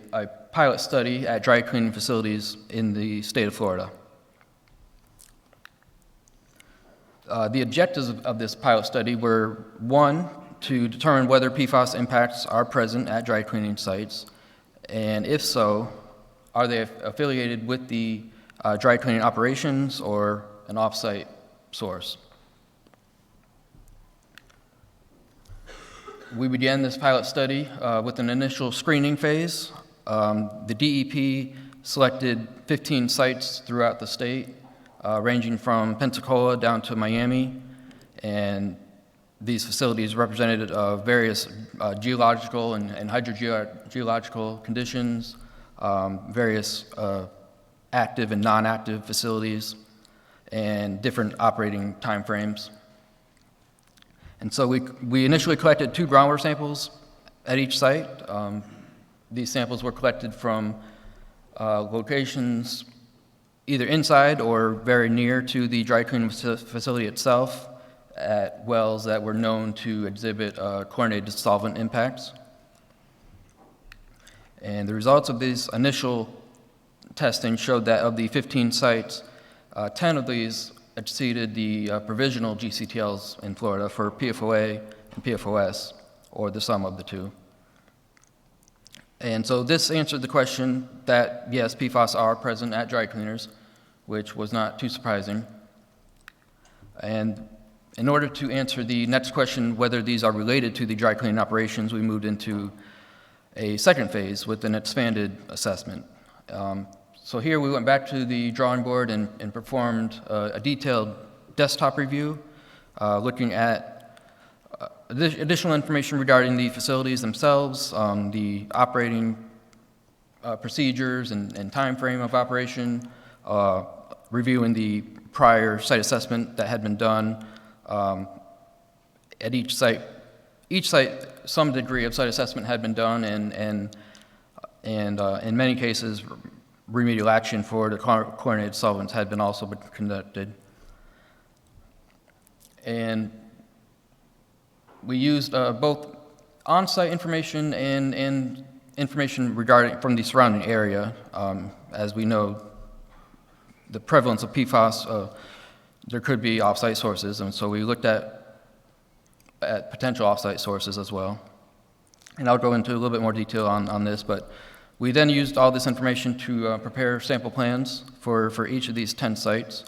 pilot study at dry cleaning facilities in the state of Florida. The objectives of this pilot study were, one, to determine whether PFAS impacts are present at dry cleaning sites, and if so, are they affiliated with the dry cleaning operations or an off-site source. We began this pilot study with an initial screening phase. The DEP selected 15 sites throughout the state, ranging from Pensacola down to Miami, and these facilities represented various geological and hydrogeological conditions, various active and non-active facilities, and different operating timeframes. And so we initially collected 2 groundwater samples at each site. These samples were collected from locations either inside or very near to the dry cleaning facility itself at wells that were known to exhibit chlorinated solvent impacts. And the results of these initial testing showed that of the 15 sites, 10 of these exceeded the provisional GCTLs in Florida for PFOA and PFOS, or the sum of the two. And so this answered the question that, yes, PFAS are present at dry cleaners, which was not too surprising. And in order to answer the next question, whether these are related to the dry cleaning operations, we moved into a second phase with an expanded assessment. So here we went back to the drawing board and performed a detailed desktop review, looking at additional information regarding the facilities themselves, the operating procedures and time frame of operation, reviewing the prior site assessment that had been done at each site. Each site, some degree of site assessment had been done, and in many cases, remedial action for the chlorinated solvents had been also been conducted. And we used both on-site information and information regarding from the surrounding area. As we know, the prevalence of PFAS, there could be off-site sources, and so we looked at potential off-site sources as well. And I'll go into a little bit more detail on this, but we then used all this information to prepare sample plans for each of these 10 sites,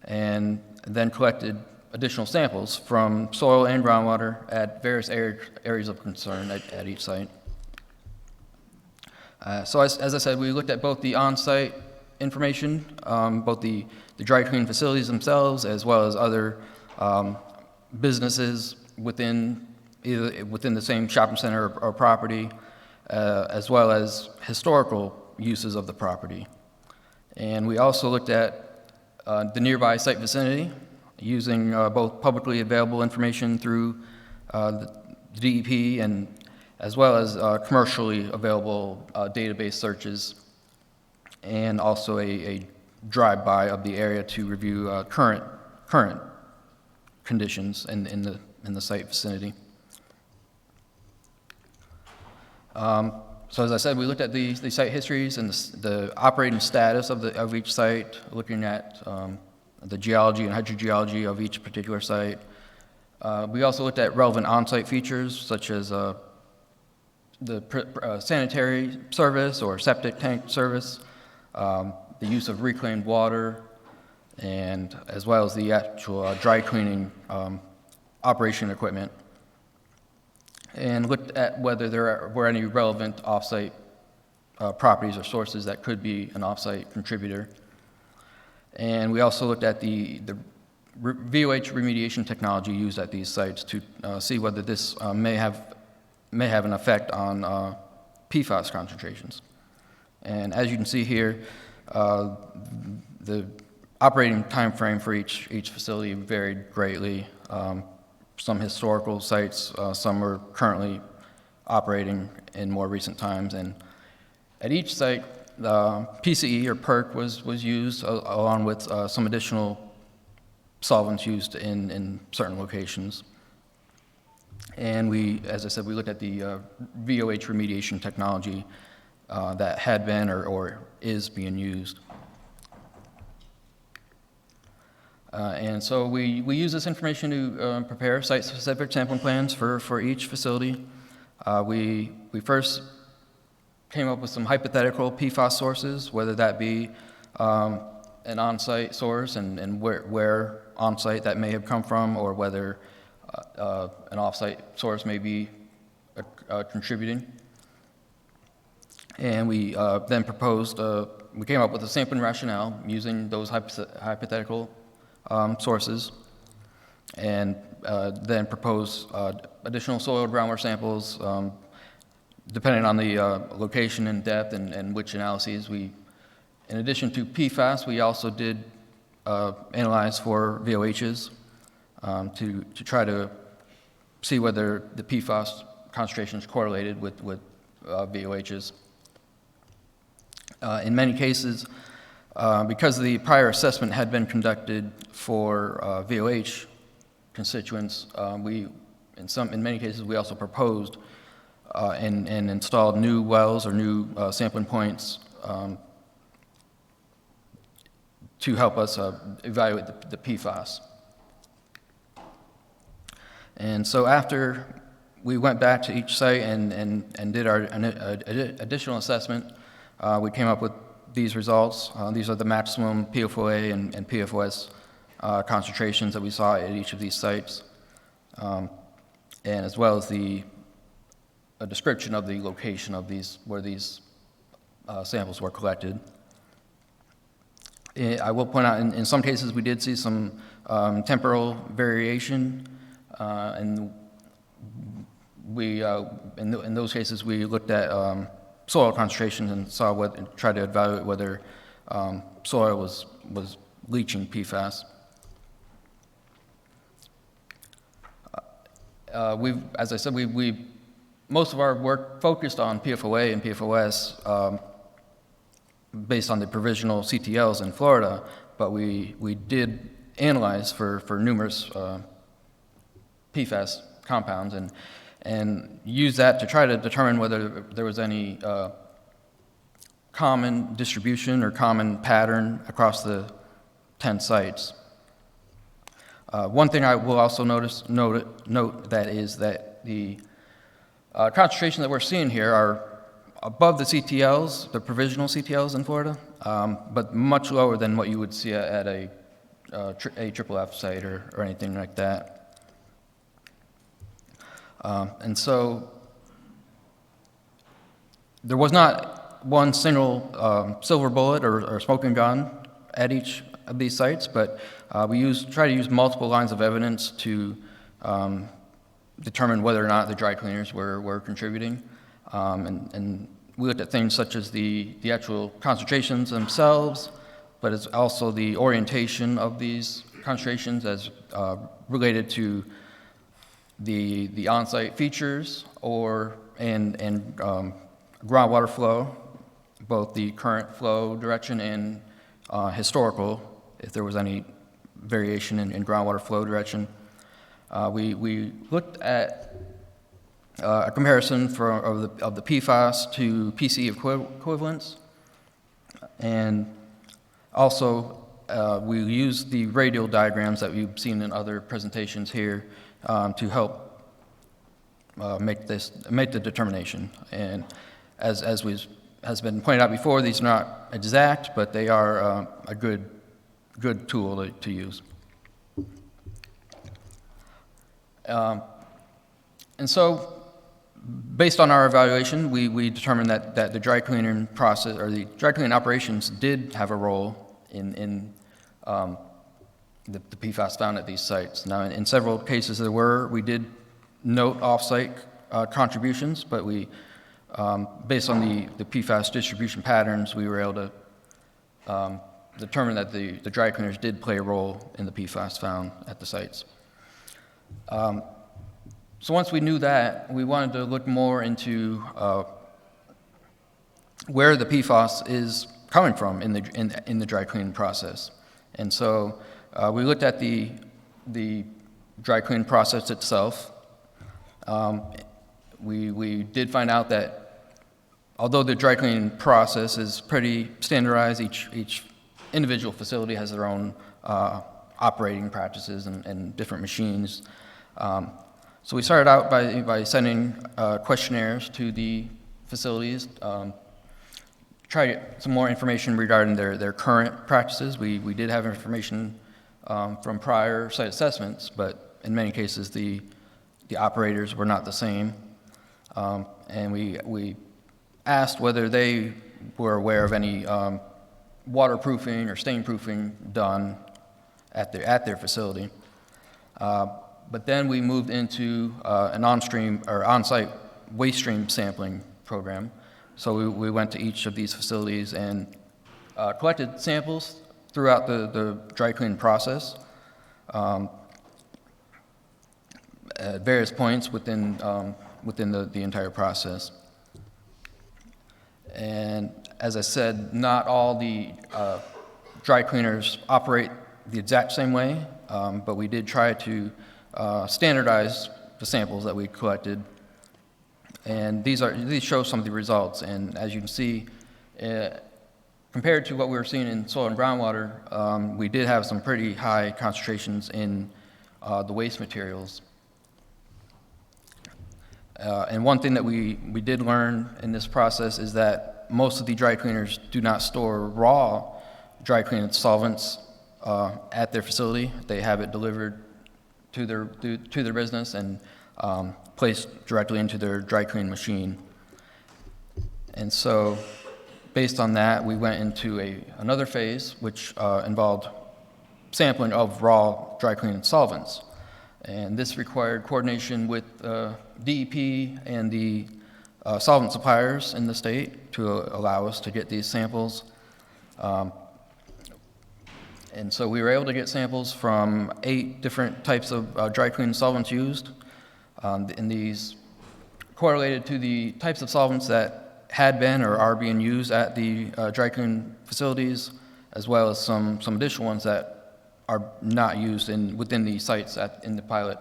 and then collected additional samples from soil and groundwater at various areas of concern at each site. So as I said, we looked at both the on-site information, both the dry cleaning facilities themselves, as well as other businesses within the same shopping center or property, as well as historical uses of the property. And we also looked at the nearby site vicinity, using both publicly available information through the DEP and as well as commercially available database searches, and also a drive-by of the area to review current conditions in the site vicinity. So as I said, we looked at the site histories and the operating status of each site, looking at the geology and hydrogeology of each particular site. We also looked at relevant on-site features such as the sanitary service or septic tank service, the use of reclaimed water, and as well as the actual dry cleaning operation equipment, and looked at whether there were any relevant off-site properties or sources that could be an off-site contributor. And we also looked at the VOH remediation technology used at these sites to see whether this may have an effect on PFAS concentrations. And as you can see here, the operating time frame for each facility varied greatly. Some historical sites, some are currently operating in more recent times, and at each site, PCE or PERC was used along with some additional solvents used in certain locations. And we, as I said, we looked at the VOH remediation technology that had been or is being used. And so we use this information to prepare site-specific sampling plans for each facility. We first came up with some hypothetical PFAS sources, whether that be an on-site source and where on-site that may have come from, or whether an off-site source may be contributing. And we then proposed, we came up with a sampling rationale using those hypothetical sources, and then propose additional soil groundwater samples depending on the location and depth and which analyses. In addition to PFAS, we also did analyze for VOHs to try to see whether the PFAS concentrations correlated with VOHs. In many cases, because the prior assessment had been conducted for VOH constituents, in many cases we also proposed and installed new wells or new sampling points to help us evaluate the PFAS. And so after we went back to each site and did our additional assessment, we came up with these results. These are the maximum PFOA and PFOS concentrations that we saw at each of these sites, and as well as a description of the location of where these samples were collected. I will point out, in some cases, we did see some temporal variation, and in those cases, we looked at soil concentrations and tried to evaluate whether soil was leaching PFAS. As I said, most of our work focused on PFOA and PFOS based on the provisional CTLs in Florida, but we did analyze for numerous PFAS compounds and use that to try to determine whether there was any common distribution or common pattern across the 10 sites. One thing I will also note that is that the concentration that we're seeing here are above the CTLs, the provisional CTLs in Florida, but much lower than what you would see at a AFFF site or anything like that. And so there was not one single silver bullet or smoking gun at each of these sites, but we try to use multiple lines of evidence to determine whether or not the dry cleaners were contributing. And we looked at things such as the actual concentrations themselves, but it's also the orientation of these concentrations as related to the on-site features and groundwater flow, both the current flow direction and historical, if there was any variation in groundwater flow direction. We looked at a comparison of the PFAS to PCE equivalents, and also we used the radial diagrams that you've seen in other presentations here to help make the determination. And as has been pointed out before, these are not exact, but they are a good tool to use. And so, based on our evaluation, we determined that the dry cleaning process, or the dry cleaning operations, did have a role in the PFAS found at these sites. Now, in several cases we did note off-site contributions, but based on the PFAS distribution patterns, we were able to determine that the dry cleaners did play a role in the PFAS found at the sites. So once we knew that, we wanted to look more into where the PFAS is coming from in the dry cleaning process. And so we looked at the dry cleaning process itself. We did find out that although the dry cleaning process is pretty standardized, each individual facility has their own operating practices and different machines. So we started out by sending questionnaires to the facilities, try to get some more information regarding their current practices. We did have information from prior site assessments, but in many cases the operators were not the same. And we asked whether they were aware of any waterproofing or stain-proofing done at their facility. But then we moved into an on-site waste stream sampling program. So we went to each of these facilities and collected samples throughout the dry cleaning process at various points within the entire process. And as I said, not all the dry cleaners operate the exact same way, but we did try to standardize the samples that we collected, and these show some of the results. And as you can see, compared to what we were seeing in soil and groundwater, we did have some pretty high concentrations in the waste materials. And one thing that we did learn in this process is that most of the dry cleaners do not store raw dry cleaning solvents at their facility. They have it delivered to their business and placed directly into their dry clean machine. And so, based on that, we went into another phase, which involved sampling of raw dry cleaning solvents. And this required coordination with DEP and the solvent suppliers in the state to allow us to get these samples. And so we were able to get samples from 8 different types of dry cleaning solvents used. And these correlated to the types of solvents that had been or are being used at the dry cleaning facilities, as well as some additional ones that are not used within the sites in the pilot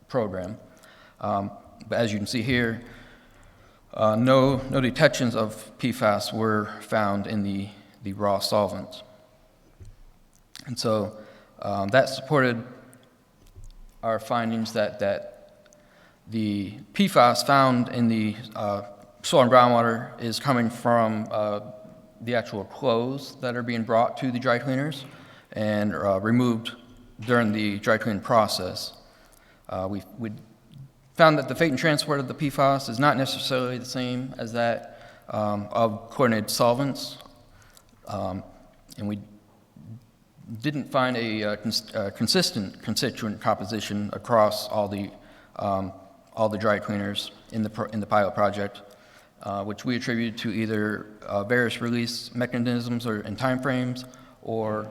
program. But as you can see here, no detections of PFAS were found in the raw solvents. And so that supported our findings that the PFAS found in the soil and groundwater is coming from the actual clothes that are being brought to the dry cleaners and removed during the dry cleaning process. We found that the fate and transport of the PFAS is not necessarily the same as that of chlorinated solvents, and we didn't find a consistent constituent composition across all the dry cleaners in the pilot project, which we attribute to either various release mechanisms and timeframes, or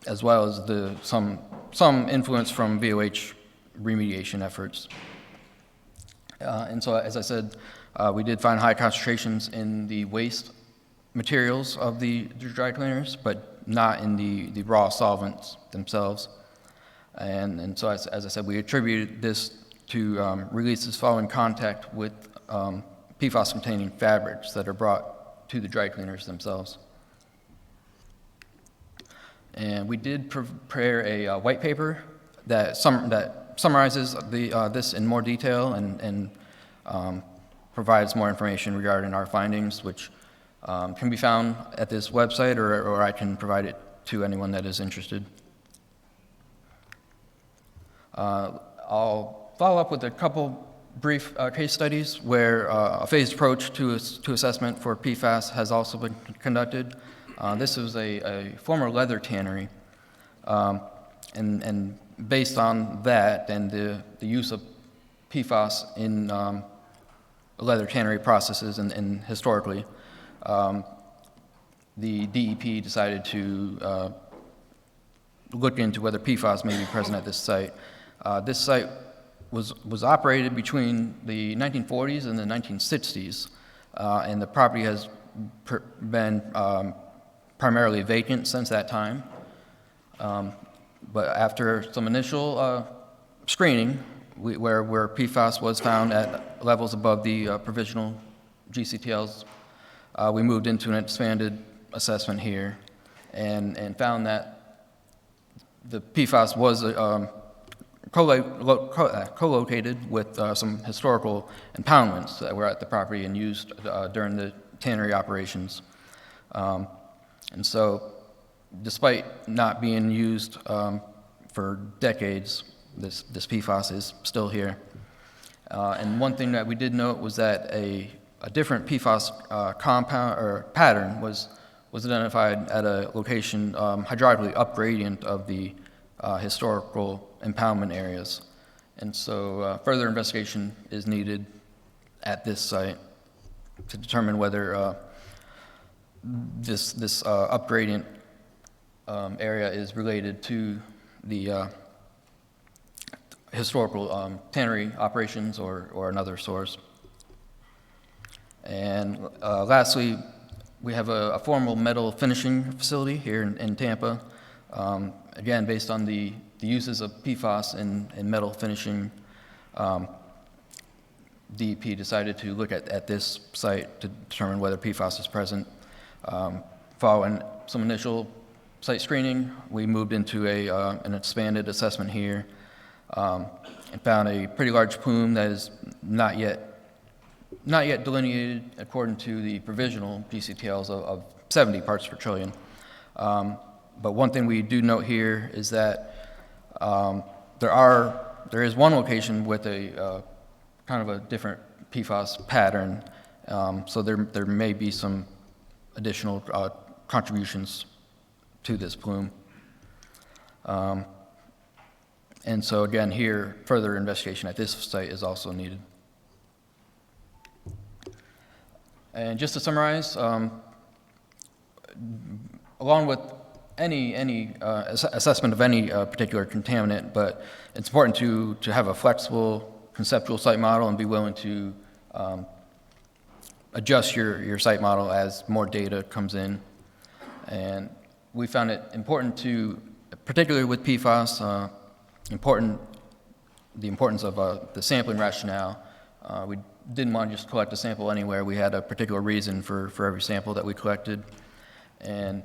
as well as some influence from VOH remediation efforts. And so, as I said, we did find high concentrations in the waste materials of the dry cleaners, but not in the raw solvents themselves. And so, as I said, we attributed this to releases following contact with PFAS-containing fabrics that are brought to the dry cleaners themselves. And we did prepare a white paper that summarizes this in more detail and provides more information regarding our findings, which can be found at this website, or I can provide it to anyone that is interested. I'll follow up with a couple brief case studies where a phased approach to assessment for PFAS has also been conducted. This was a former leather tannery, and based on that and the use of PFAS in leather tannery processes and historically, the DEP decided to look into whether PFAS may be present at this site. This site was operated between the 1940s and the 1960s, and the property has been primarily vacant since that time. But after some initial screening, where PFAS was found at levels above the provisional GCTLs, we moved into an expanded assessment here and found that the PFAS was co-located with some historical impoundments that were at the property and used during the tannery operations. And so, despite not being used for decades, this PFAS is still here. And one thing that we did note was that a different PFAS compound or pattern was identified at a location hydraulically upgradient of the historical impoundment areas. And so further investigation is needed at this site to determine whether this upgradient area is related to the historical tannery operations or another source. And lastly, we have a formal metal finishing facility here in Tampa. Again, based on the uses of PFAS in metal finishing, DEP decided to look at this site to determine whether PFAS is present. Following some initial site screening, we moved into an expanded assessment here and found a pretty large plume that is not yet delineated according to the provisional GCTLs of 70 parts per trillion. But one thing we do note here is that there is one location with a kind of a different PFAS pattern, so there may be some additional contributions to this plume. And so again, here, further investigation at this site is also needed. And just to summarize, along with any assessment of any particular contaminant, but it's important to have a flexible conceptual site model and be willing to adjust your site model as more data comes in. And we found it important to, particularly with PFAS, the importance of the sampling rationale. We didn't want to just collect a sample anywhere. We had a particular reason for every sample that we collected. And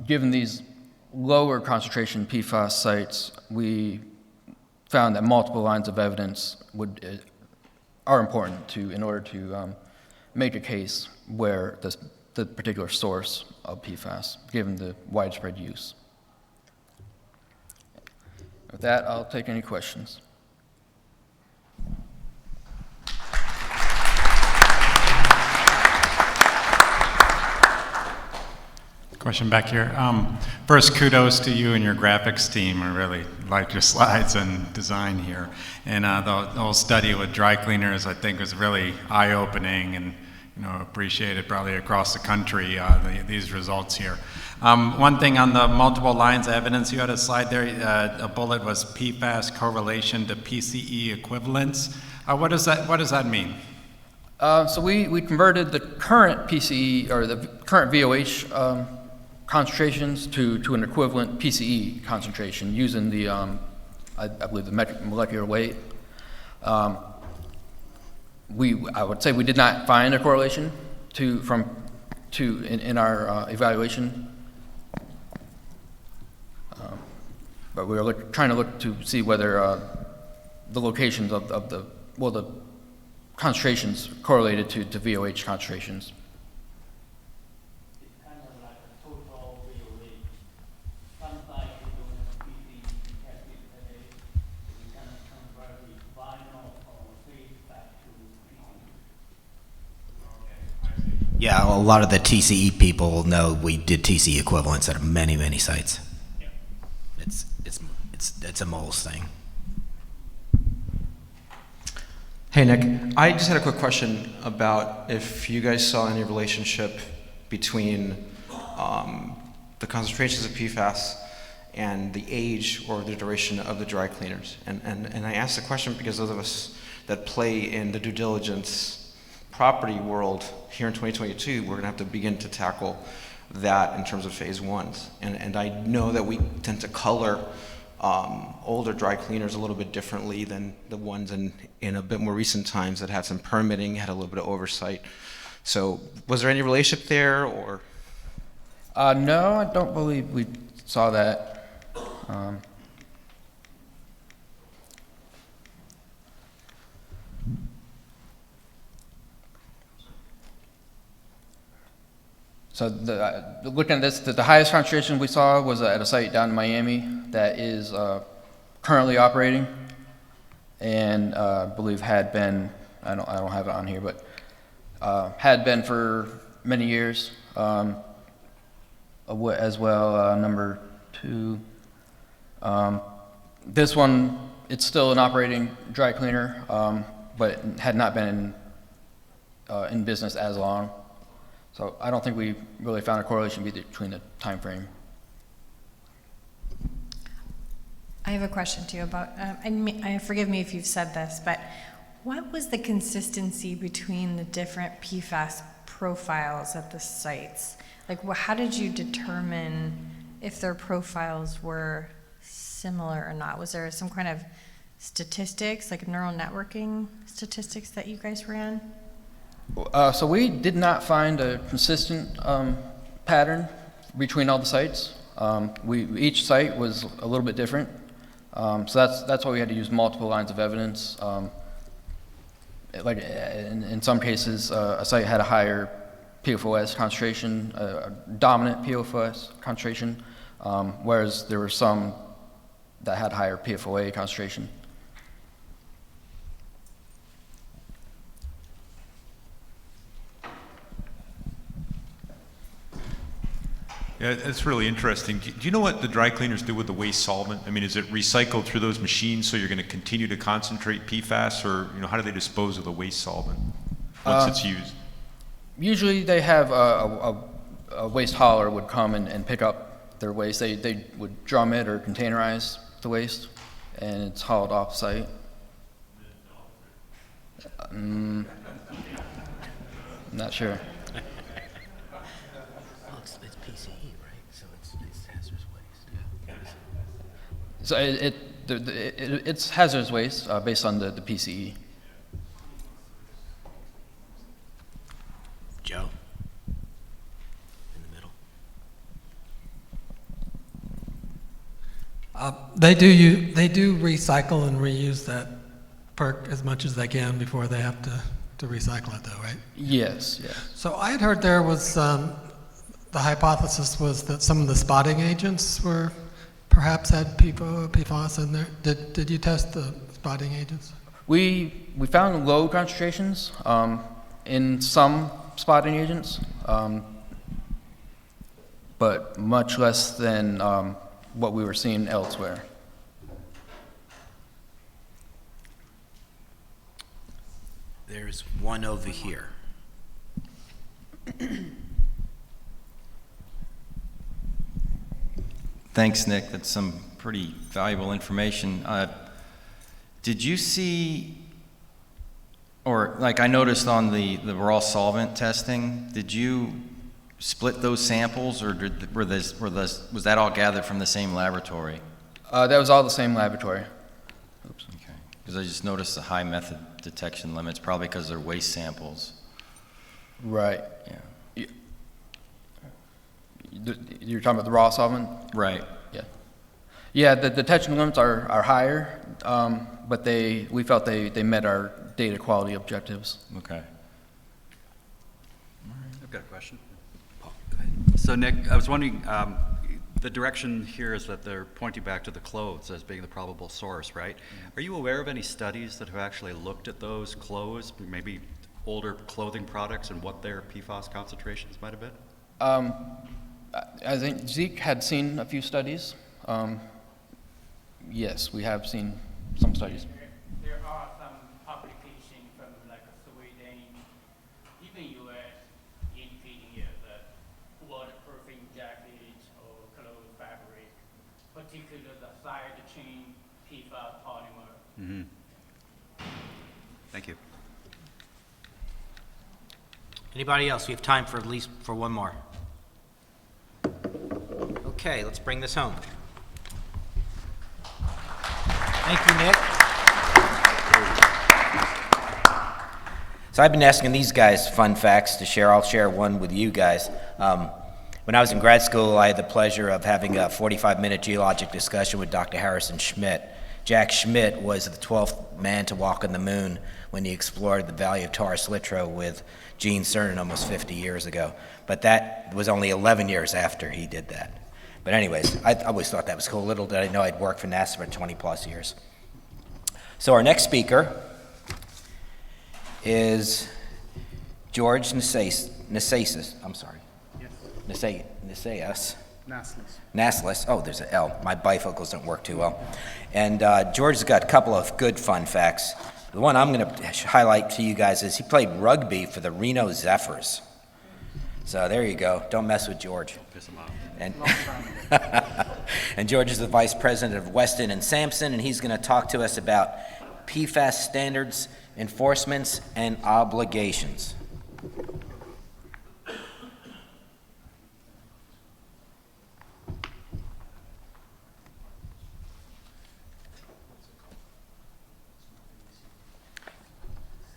given these lower concentration PFAS sites, we found that multiple lines of evidence are important in order to make a case where the particular source of PFAS, given the widespread use. With that, I'll take any questions. Question back here. First, kudos to you and your graphics team. I really like your slides and design here. And the whole study with dry cleaners, I think, was really eye-opening and appreciated probably across the country, these results here. One thing on the multiple lines of evidence, you had a slide there, a bullet was PFAS correlation to PCE equivalence. What does that mean? So we converted the current PCE, or the current VOH concentrations to an equivalent PCE concentration using the, I believe, the molecular weight. I would say we did not find a correlation in our evaluation, but we were trying to look to see whether the locations of the concentrations correlated to VOH concentrations. It's kind of like a total VOH. Sometimes we don't have PCE tested today. We kind of convert the vinyl or phase back to PCE. Yeah, a lot of the TCE people know we did TCE equivalents at many, many sites. Yeah. It's a moles thing. Hey Nick, I just had a quick question about if you guys saw any relationship between the concentrations of PFAS and the age or the duration of the dry cleaners. And I asked the question because those of us that play in the due diligence property world here in 2022, we're gonna have to begin to tackle that in terms of phase ones. And I know that we tend to color older dry cleaners a little bit differently than the ones in a bit more recent times that had some permitting, had a little bit of oversight. So was there any relationship there, or? No, I don't believe we saw that. So looking at this, the highest concentration we saw was at a site down in Miami that is currently operating, and I believe had been, I don't have it on here, but had been for many years, as well. Number 2, this one, it's still an operating dry cleaner, but it had not been in business as long. So I don't think we really found a correlation between the time frame. I have a question too about, forgive me if you've said this, but what was the consistency between the different PFAS profiles at the sites? Like, how did you determine if their profiles were similar or not? Was there some kind of statistics, like neural networking statistics that you guys ran? So we did not find a consistent pattern between all the sites. Each site was a little bit different. So that's why we had to use multiple lines of evidence. Like in some cases, a site had a higher PFOS concentration, a dominant PFOS concentration, whereas there were some that had higher PFOA concentration. Yeah, that's really interesting. Do you know what the dry cleaners do with the waste solvent? I mean, is it recycled through those machines so you're going to continue to concentrate PFAS, or how do they dispose of the waste solvent once it's used? Usually they have a waste hauler would come and pick up their waste. They would drum it or containerize the waste, and it's hauled off site. Not sure. It's PCE, right? So it's hazardous waste. So it's hazardous waste based on the PCE. Joe? In the middle. They do recycle and reuse that perk as much as they can before they have to recycle it, though, right? Yes, yes. So I had heard there was the hypothesis was that some of the spotting agents were perhaps had PFAS in there. Did you test the spotting agents? We found low concentrations in some spotting agents, but much less than what we were seeing elsewhere. There's one over here. Thanks, Nick. That's some pretty valuable information. Did you see, or like I noticed on the raw solvent testing, did you split those samples, or was that all gathered from the same laboratory? That was all the same laboratory. Oops. Okay. Because I just noticed the high method detection limits, probably because they're waste samples. Right. Yeah. You're talking about the raw solvent? Right. Yeah. Yeah, the detection limits are higher, but we felt they met our data quality objectives. Okay. I've got a question. Paul, go ahead. So Nick, I was wondering, the direction here is that they're pointing back to the clothes as being the probable source, right? Are you aware of any studies that have actually looked at those clothes, maybe older clothing products, and what their PFAS concentrations might have been? I think Zeke had seen a few studies. Yes, we have seen some studies. There are some publications from like Sweden, even US, indicating that waterproofing jacket or clothes fabric, particularly the side chain PFAS polymer. Mm-hmm. Thank you. Anybody else? We have time for at least one more. Okay, let's bring this home. Thank you, Nick. So I've been asking these guys fun facts to share. I'll share one with you guys. When I was in grad school, I had the pleasure of having a 45-minute geologic discussion with Dr. Harrison Schmidt. Jack Schmidt was the 12th man to walk on the moon when he explored the Valley of Taurus Littrow with Gene Cernan almost 50 years ago. But that was only 11 years after he did that. But anyways, I always thought that was cool. Little did I know I'd worked for NASA for 20 plus years. So our next speaker is George Naslas. I'm sorry. Yes. Naslas. Oh, there's an L. My bifocals don't work too well. And George has got a couple of good fun facts. The one I'm going to highlight to you guys is he played rugby for the Reno Zephyrs. So there you go. Don't mess with George. Piss him off. And George is the vice president of Weston and Sampson, and he's going to talk to us about PFAS standards, enforcements, and obligations.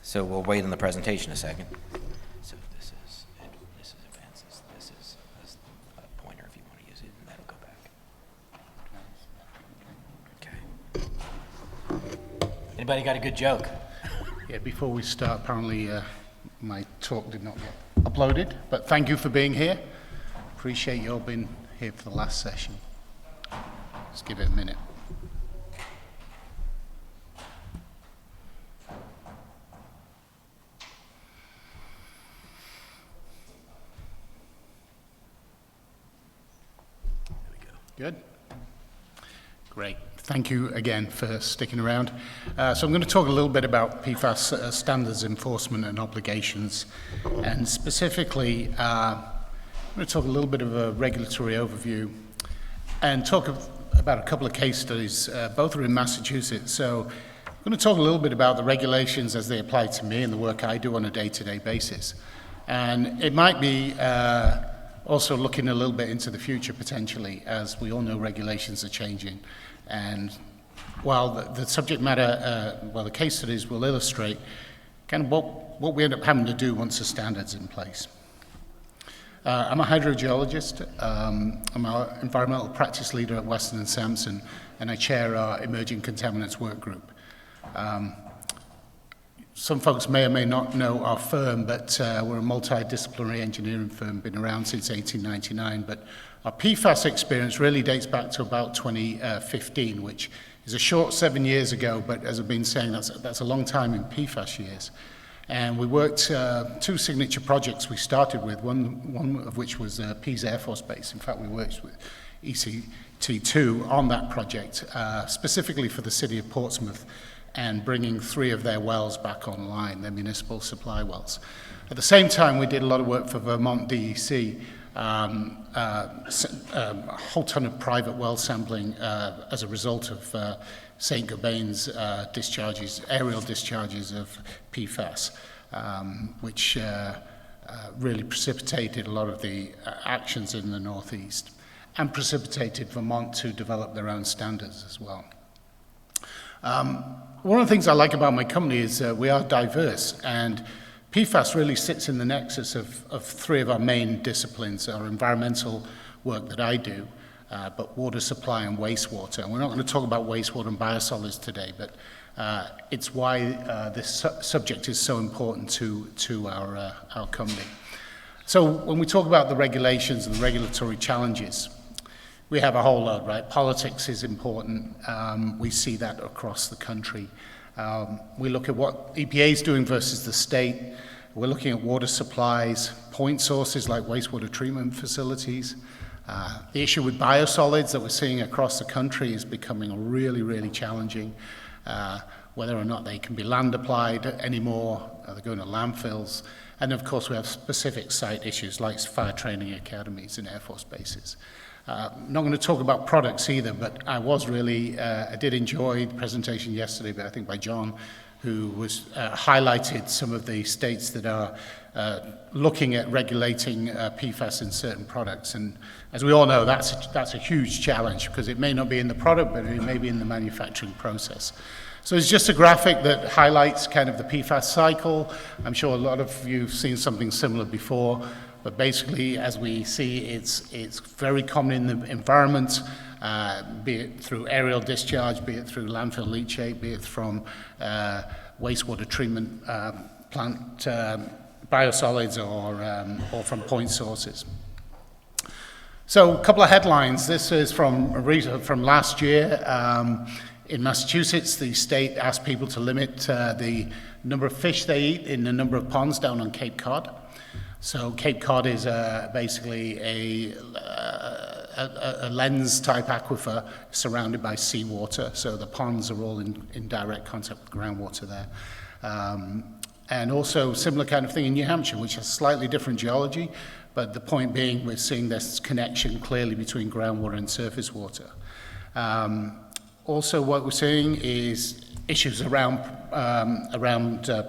So we'll wait on the presentation a second. So this is advances. This is a pointer if you want to use it, and that'll go back. Okay. Anybody got a good joke? Yeah, before we start, apparently my talk did not get uploaded, but thank you for being here. Appreciate you all being here for the last session. give it a minute. Good. Great. Thank you again for sticking around. So I'm going to talk a little bit about PFAS standards enforcement and obligations. And specifically, I'm going to talk a little bit of a regulatory overview and talk about a couple of case studies. Both are in Massachusetts. So I'm going to talk a little bit about the regulations as they apply to me and the work I do on a day-to-day basis. And it might be also looking a little bit into the future potentially, as we all know regulations are changing. And while the subject matter, the case studies will illustrate kind of what we end up having to do once the standard's in place. I'm a hydrogeologist. I'm an environmental practice leader at Weston and Sampson, and I chair our emerging contaminants work group. Some folks may or may not know our firm, but we're a multidisciplinary engineering firm, been around since 1899. But our PFAS experience really dates back to about 2015, which is a short 7 years ago, but as I've been saying, that's a long time in PFAS years. And we worked two signature projects we started with, one of which was Pease Air Force Base. In fact, we worked with ECT2 on that project, specifically for the city of Portsmouth, and bringing 3 of their wells back online, their municipal supply wells. At the same time, we did a lot of work for Vermont DEC, a whole ton of private well sampling as a result of St. Gobain's discharges, aerial discharges of PFAS, which really precipitated a lot of the actions in the Northeast and precipitated Vermont to develop their own standards as well. One of the things I like about my company is we are diverse, and PFAS really sits in the nexus of 3 of our main disciplines, our environmental work that I do, but water supply and wastewater. And we're not going to talk about wastewater and biosolids today, but it's why this subject is so important to our company. So when we talk about the regulations and the regulatory challenges, we have a whole lot, right? Politics is important. We see that across the country. We look at what EPA is doing versus the state. We're looking at water supplies, point sources like wastewater treatment facilities. The issue with biosolids that we're seeing across the country is becoming really, really challenging. Whether or not they can be land applied anymore, they're going to landfills. And of course, we have specific site issues like fire training academies and Air Force bases. I'm not going to talk about products either, but I did enjoy the presentation yesterday, but I think by John, who was highlighted some of the states that are looking at regulating PFAS in certain products. And as we all know, that's a huge challenge because it may not be in the product, but it may be in the manufacturing process. So it's just a graphic that highlights kind of the PFAS cycle. I'm sure a lot of you have seen something similar before. But basically, as we see, it's very common in the environment, be it through aerial discharge, be it through landfill leachate, be it from wastewater treatment plant biosolids or from point sources. So a couple of headlines. This is from last year. In Massachusetts, the state asked people to limit the number of fish they eat in the number of ponds down on Cape Cod. So Cape Cod is basically a lens-type aquifer surrounded by seawater. So the ponds are all in direct contact with groundwater there. And also similar kind of thing in New Hampshire, which has slightly different geology. But the point being, we're seeing this connection clearly between groundwater and surface water. Also, what we're seeing is issues around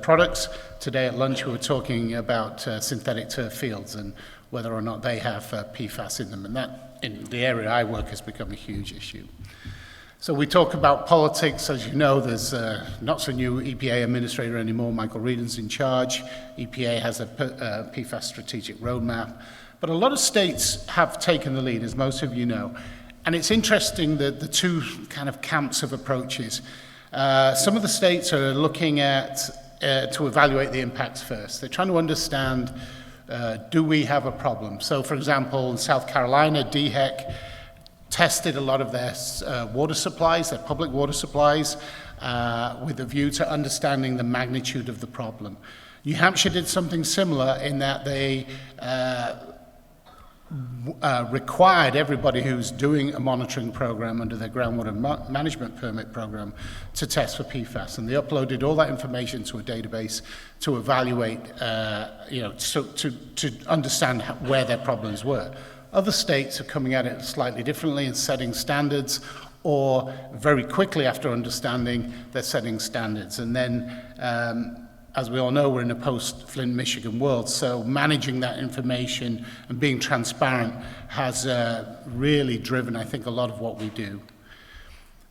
products. Today at lunch we were talking about synthetic turf fields and whether or not they have PFAS in them, and that in the area I work has become a huge issue. So we talk about politics. As you know, there's not so new EPA administrator anymore. Michael Reedon's in charge. EPA has a PFAS strategic roadmap, but a lot of states have taken the lead, as most of you know. And it's interesting that the two kind of camps of approaches. Some of the states are looking at to evaluate the impacts first. They're trying to understand, do we have a problem? So, for example, in South Carolina, DHEC tested a lot of their water supplies, their public water supplies, with a view to understanding the magnitude of the problem. New Hampshire did something similar in that they required everybody who's doing a monitoring program under their groundwater management permit program to test for PFAS, and they uploaded all that information to a database to evaluate, to understand where their problems were. Other states are coming at it slightly differently and setting standards, or very quickly after understanding, they're setting standards. And then, as we all know, we're in a post-Flint, Michigan world, so managing that information and being transparent has really driven, I think, a lot of what we do.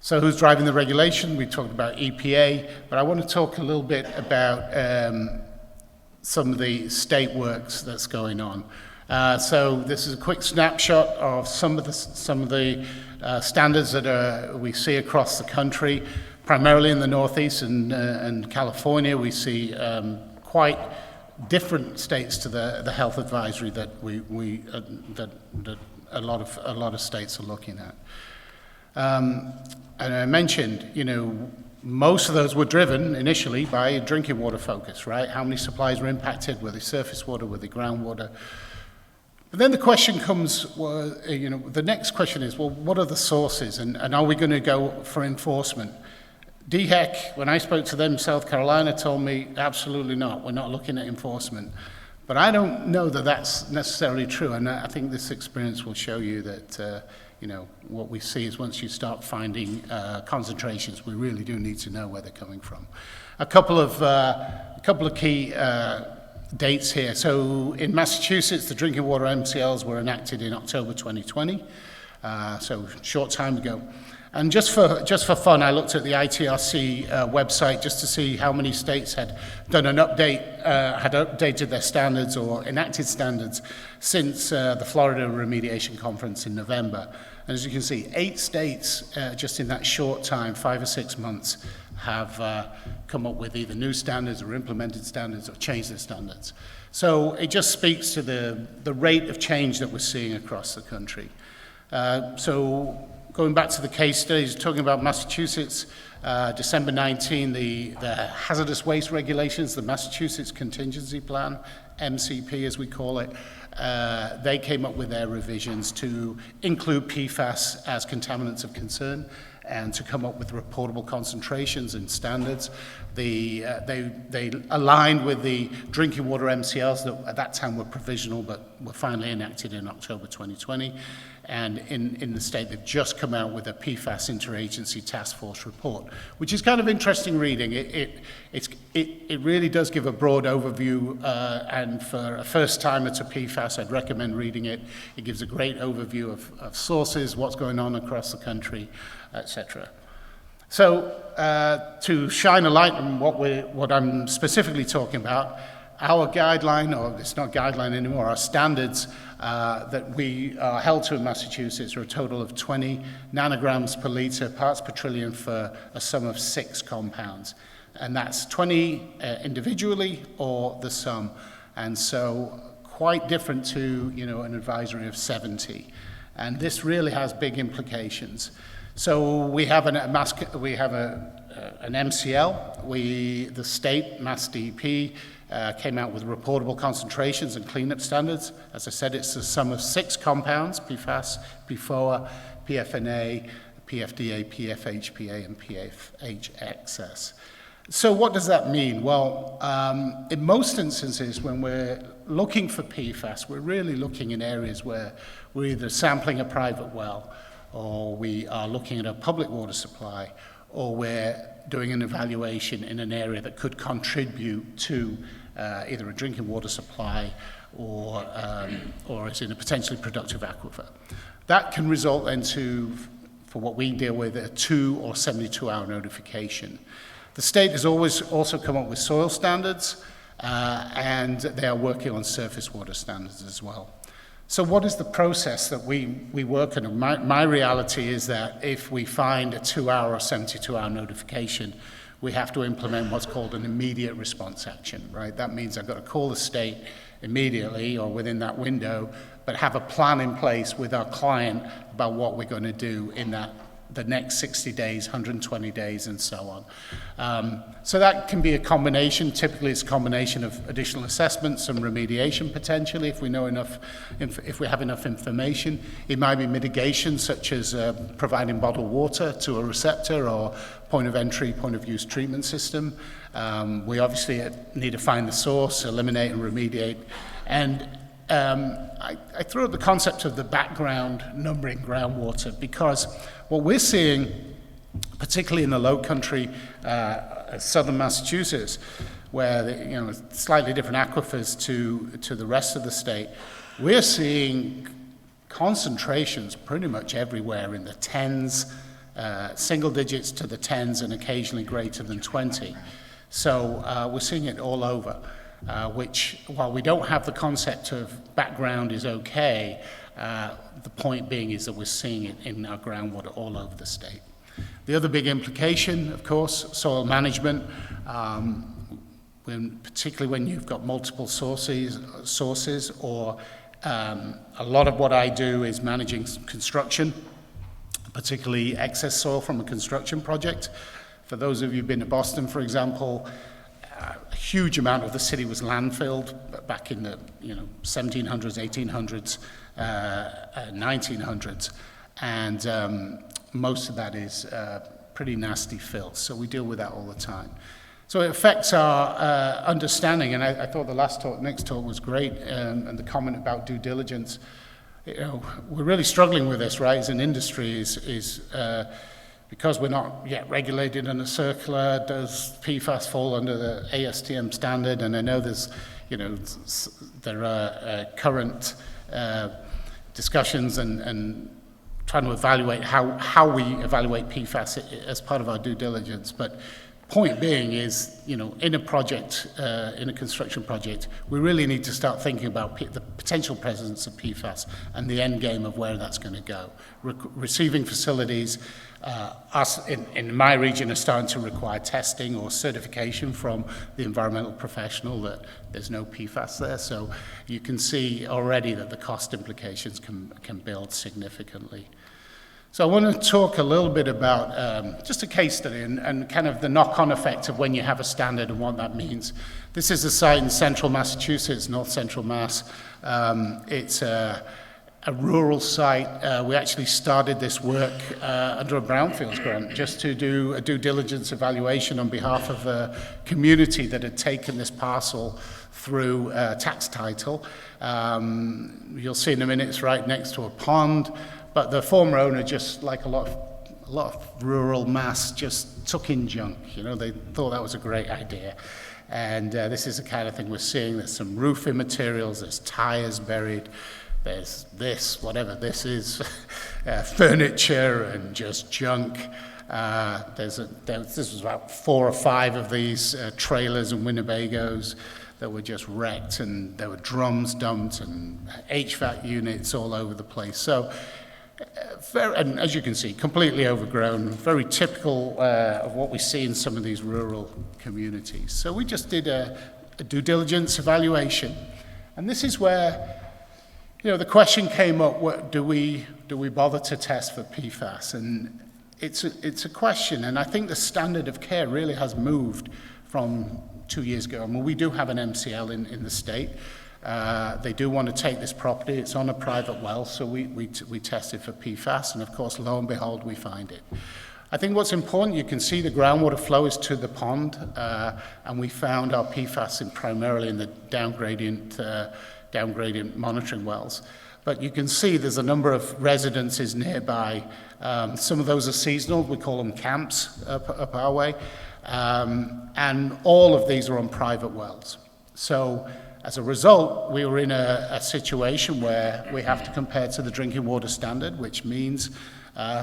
So who's driving the regulation? We talked about EPA, but I want to talk a little bit about some of the state works that's going on. So this is a quick snapshot of some of the standards that we see across the country. Primarily in the Northeast and California, we see quite different states to the health advisory that that a lot of states are looking at. And I mentioned, most of those were driven initially by a drinking water focus, right? How many supplies were impacted? Were they surface water? Were they groundwater? But then the question comes, the next question is, well, what are the sources, and are we going to go for enforcement? DHEC, when I spoke to them, South Carolina, told me, absolutely not. We're not looking at enforcement. But I don't know that that's necessarily true, and I think this experience will show you that, what we see is once you start finding concentrations, we really do need to know where they're coming from. A couple of key dates here. So in Massachusetts, the drinking water MCLs were enacted in October 2020, so a short time ago. And just for fun, I looked at the ITRC website just to see how many states had done an update, had updated their standards or enacted standards since the Florida Remediation Conference in November. And as you can see, 8 states just in that short time, 5 or 6 months, have come up with either new standards or implemented standards or changed their standards. So it just speaks to the rate of change that we're seeing across the country. So going back to the case studies, talking about Massachusetts, December 19, the hazardous waste regulations, the Massachusetts Contingency Plan, MCP as we call it, they came up with their revisions to include PFAS as contaminants of concern and to come up with reportable concentrations and standards. They aligned with the drinking water MCLs that at that time were provisional but were finally enacted in October 2020. And in the state, they've just come out with a PFAS interagency task force report, which is kind of interesting reading. It really does give a broad overview, and for a first timer to PFAS, I'd recommend reading it. It gives a great overview of sources, what's going on across the country, etc. So to shine a light on what I'm specifically talking about, our guideline, or it's not guideline anymore, our standards that we are held to in Massachusetts are a total of 20 nanograms per liter, parts per trillion for a sum of 6 compounds. And that's 20 individually or the sum. And so quite different to, an advisory of 70. And this really has big implications. So we have an MCL. The state, Mass DEP, came out with reportable concentrations and cleanup standards. As I said, it's a sum of 6 compounds: PFAS, PFOA, PFNA, PFDA, PFHPA, and PFHXS. So what does that mean? Well, in most instances, when we're looking for PFAS, we're really looking in areas where we're either sampling a private well, or we are looking at a public water supply, or we're doing an evaluation in an area that could contribute to either a drinking water supply or is in a potentially productive aquifer. That can result into, for what we deal with, a 2 or 72-hour notification. The state has always also come up with soil standards, and they are working on surface water standards as well. So what is the process that we work on? My reality is that if we find a 2-hour or 72-hour notification, we have to implement what's called an immediate response action, right? That means I've got to call the state immediately or within that window, but have a plan in place with our client about what we're going to do in the next 60 days, 120 days, and so on. So that can be a combination. Typically, it's a combination of additional assessments and remediation potentially if we know enough, if we have enough information. It might be mitigation, such as providing bottled water to a receptor or point of entry, point of use treatment system. We obviously need to find the source, eliminate and remediate. And I threw up the concept of the background numbering groundwater because what we're seeing, particularly in the low country, southern Massachusetts, where slightly different aquifers to the rest of the state, we're seeing concentrations pretty much everywhere in the tens, single digits to the tens, and occasionally greater than 20. So we're seeing it all over. Which, while we don't have the concept of background is okay, the point being is that we're seeing it in our groundwater all over the state. The other big implication, of course, soil management, particularly when you've got multiple sources or a lot of what I do is managing construction, particularly excess soil from a construction project. For those of you who've been to Boston, for example, a huge amount of the city was landfilled back in the 1700s, 1800s, 1900s, and most of that is pretty nasty filth. So we deal with that all the time. So it affects our understanding, and I thought the next talk was great, and the comment about due diligence. We're really struggling with this, right? As an industry, because we're not yet regulated under circular, does PFAS fall under the ASTM standard? And I know there are current discussions and trying to evaluate how we evaluate PFAS as part of our due diligence. But point being is, in a project, in a construction project, we really need to start thinking about the potential presence of PFAS and the end game of where that's going to go. Receiving facilities, us in my region are starting to require testing or certification from the environmental professional that there's no PFAS there. So you can see already that the cost implications can build significantly. So I want to talk a little bit about just a case study and kind of the knock-on effect of when you have a standard and what that means. This is a site in central Massachusetts, north central Mass. It's a rural site. We actually started this work under a brownfields grant just to do a due diligence evaluation on behalf of a community that had taken this parcel through tax title. You'll see in a minute it's right next to a pond. But the former owner, just like a lot of rural Mass, just took in junk. They thought that was a great idea. And this is the kind of thing we're seeing. There's some roofing materials, there's tires buried, there's this, whatever this is, furniture and just junk. This was about 4 or 5 of these trailers and Winnebagos that were just wrecked, and there were drums dumped and HVAC units all over the place. So, and as you can see, completely overgrown, very typical of what we see in some of these rural communities. So we just did a due diligence evaluation, and this is where the question came up: do we bother to test for PFAS? And it's a question, and I think the standard of care really has moved from 2 years ago. I mean, we do have an MCL in the state. They do want to take this property. It's on a private well, so we tested for PFAS, and of course, lo and behold, we find it. I think what's important, you can see the groundwater flow is to the pond, and we found our PFAS primarily in the down gradient monitoring wells. But you can see there's a number of residences nearby. Some of those are seasonal. We call them camps up our way. And all of these are on private wells. So as a result, we were in a situation where we have to compare to the drinking water standard, which means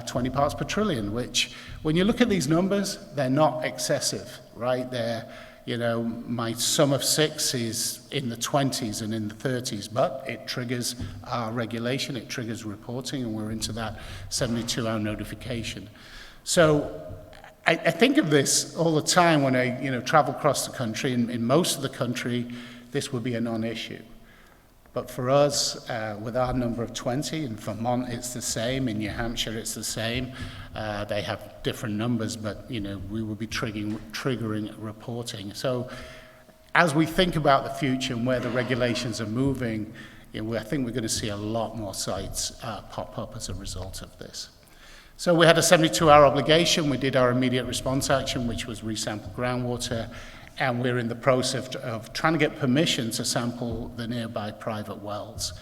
20 parts per trillion, which when you look at these numbers, they're not excessive, right? My sum of 6 is in the 20s and in the 30s, but it triggers our regulation, it triggers reporting, and we're into that 72-hour notification. So I think of this all the time when I travel across the country. In most of the country, this would be a non-issue. But for us, with our number of 20, in Vermont it's the same, in New Hampshire it's the same. They have different numbers, but we will be triggering reporting. So as we think about the future and where the regulations are moving, I think we're going to see a lot more sites pop up as a result of this. So we had a 72-hour obligation. We did our immediate response action, which was resample groundwater, and we're in the process of trying to get permission to sample the nearby private wells.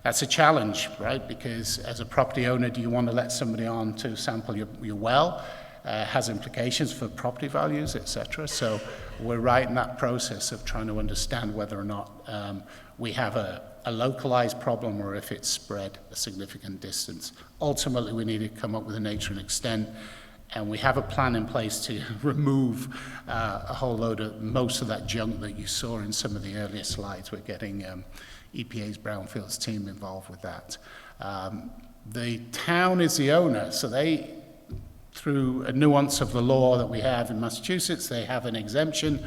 That's a challenge, right? Because as a property owner, do you want to let somebody on to sample your well? Has implications for property values, etc. So we're right in that process of trying to understand whether or not we have a localized problem or if it's spread a significant distance. Ultimately, we need to come up with a nature and extent, and we have a plan in place to remove a whole load of most of that junk that you saw in some of the earlier slides. We're getting EPA's Brownfields team involved with that. The town is the owner, so they, through a nuance of the law that we have in Massachusetts, they have an exemption,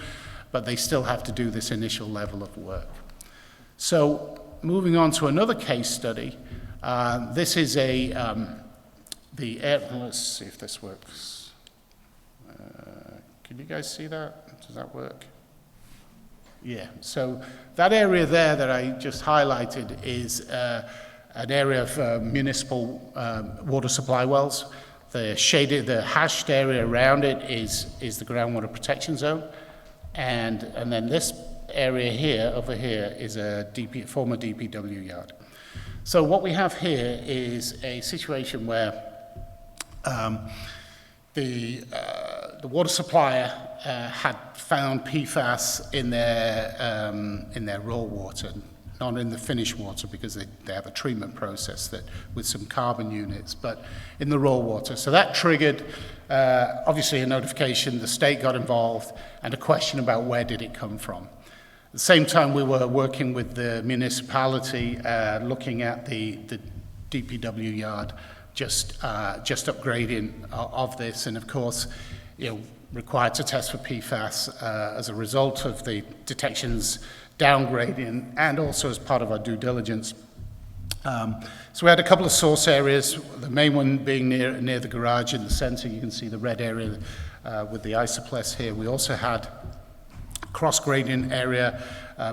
but they still have to do this initial level of work. So moving on to another case study, this is let's see if this works. Can you guys see that? Does that work? Yeah, so that area there that I just highlighted is an area of municipal water supply wells. The hashed area around it is the groundwater protection zone, and then this area here, over here, is a former DPW yard. So what we have here is a situation where the water supplier had found PFAS in their raw water, not in the finished water, because they have a treatment process that with some carbon units, but in the raw water. So that triggered obviously a notification. The state got involved, and a question about where did it come from. At the same time, we were working with the municipality, looking at the DPW yard, just upgrading of this, and of course, required to test for PFAS as a result of the detections downgrading, and also as part of our due diligence. So we had a couple of source areas, the main one being near the garage in the center. You can see the red area with the isoplex here. We also had cross-gradient area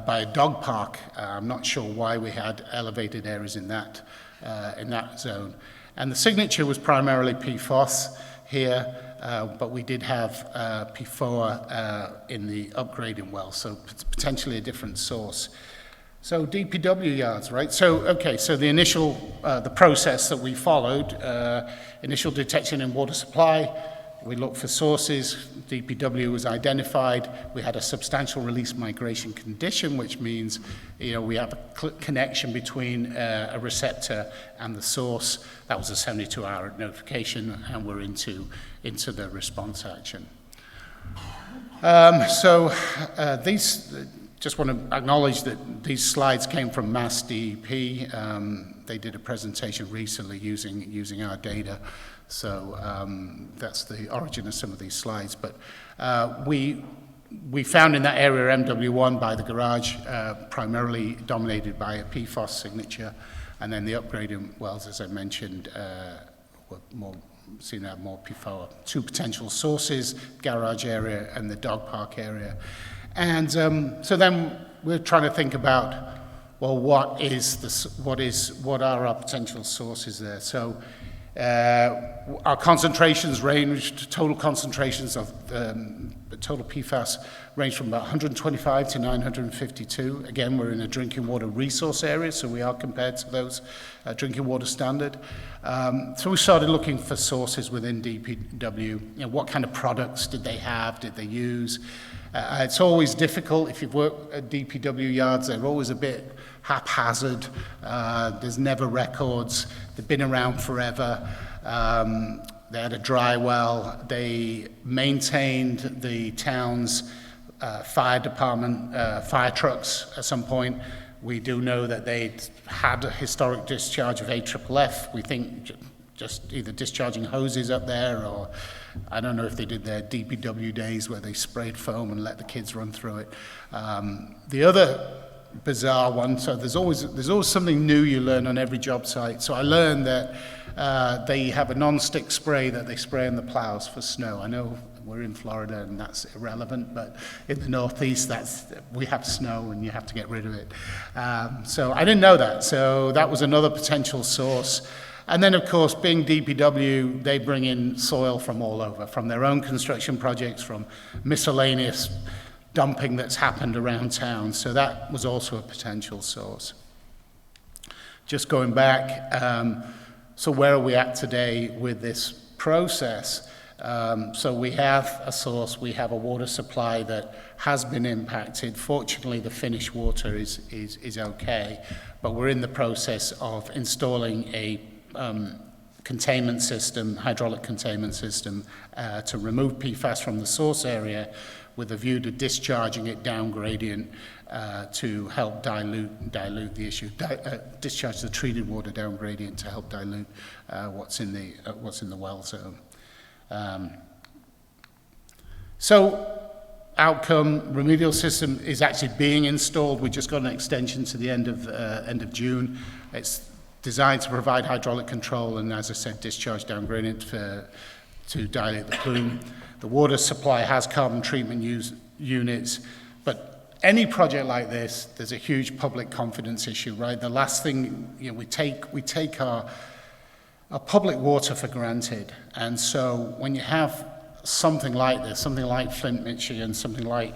by a dog park. I'm not sure why we had elevated areas in that zone. And the signature was primarily PFAS here, but we did have PFOA in the upgrading well, so potentially a different source. So DPW yards, right? So the initial, the process that we followed, initial detection in water supply, we looked for sources, DPW was identified, we had a substantial release migration condition, which means we have a connection between a receptor and the source. That was a 72-hour notification, and we're into the response action. Just want to acknowledge that these slides came from Mass DEP. They did a presentation recently using our data. So that's the origin of some of these slides. But we found in that area MW1 by the garage, primarily dominated by a PFAS signature. And then the upgrading wells, as I mentioned, seem to have more PFOA. Two potential sources, garage area and the dog park area. And so then we're trying to think about, well, what are our potential sources there? So our concentrations ranged, total concentrations of total PFAS range from about 125 to 952. Again, we're in a drinking water resource area, so we are compared to those drinking water standard. So we started looking for sources within DPW. What kind of products did they have? Did they use? It's always difficult. If you've worked at DPW yards, they're always a bit haphazard. There's never records. They've been around forever. They had a dry well. They maintained the town's fire department, fire trucks at some point. We do know that they'd had a historic discharge of AFFF. We think just either discharging hoses up there, or I don't know if they did their DPW days where they sprayed foam and let the kids run through it. The other bizarre one. So there's always something new you learn on every job site. So I learned that they have a non-stick spray that they spray on the plows for snow. I know we're in Florida and that's irrelevant, but in the Northeast, we have snow and you have to get rid of it. So I didn't know that. So that was another potential source. And then, of course, being DPW, they bring in soil from all over, from their own construction projects, from miscellaneous dumping that's happened around town. So that was also a potential source. Just going back, so where are we at today with this process? So we have a source, we have a water supply that has been impacted. Fortunately, the finished water is okay, but we're in the process of installing a containment system, hydraulic containment system, to remove PFAS from the source area with a view to discharging it down gradient to help dilute the issue, discharge the treated water down gradient to help dilute what's in the well zone. So outcome, remedial system is actually being installed. We just got an extension to the end of June. It's designed to provide hydraulic control and, as I said, discharge down gradient to dilute the plume. The water supply has carbon treatment units, but any project like this, there's a huge public confidence issue, right? The last thing, we take our public water for granted, and so when you have something like this, something like Flint, Michigan, something like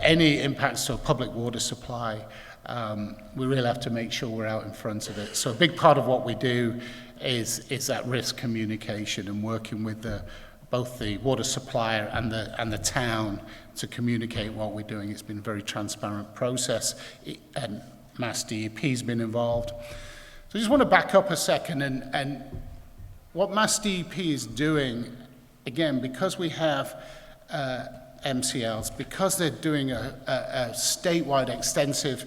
any impacts to a public water supply, we really have to make sure we're out in front of it. So a big part of what we do is that risk communication and working with both the water supplier and the town to communicate what we're doing. It's been a very transparent process, and Mass DEP's been involved. So I just want to back up a second, and what Mass DEP is doing, again, because we have MCLs, because they're doing a statewide extensive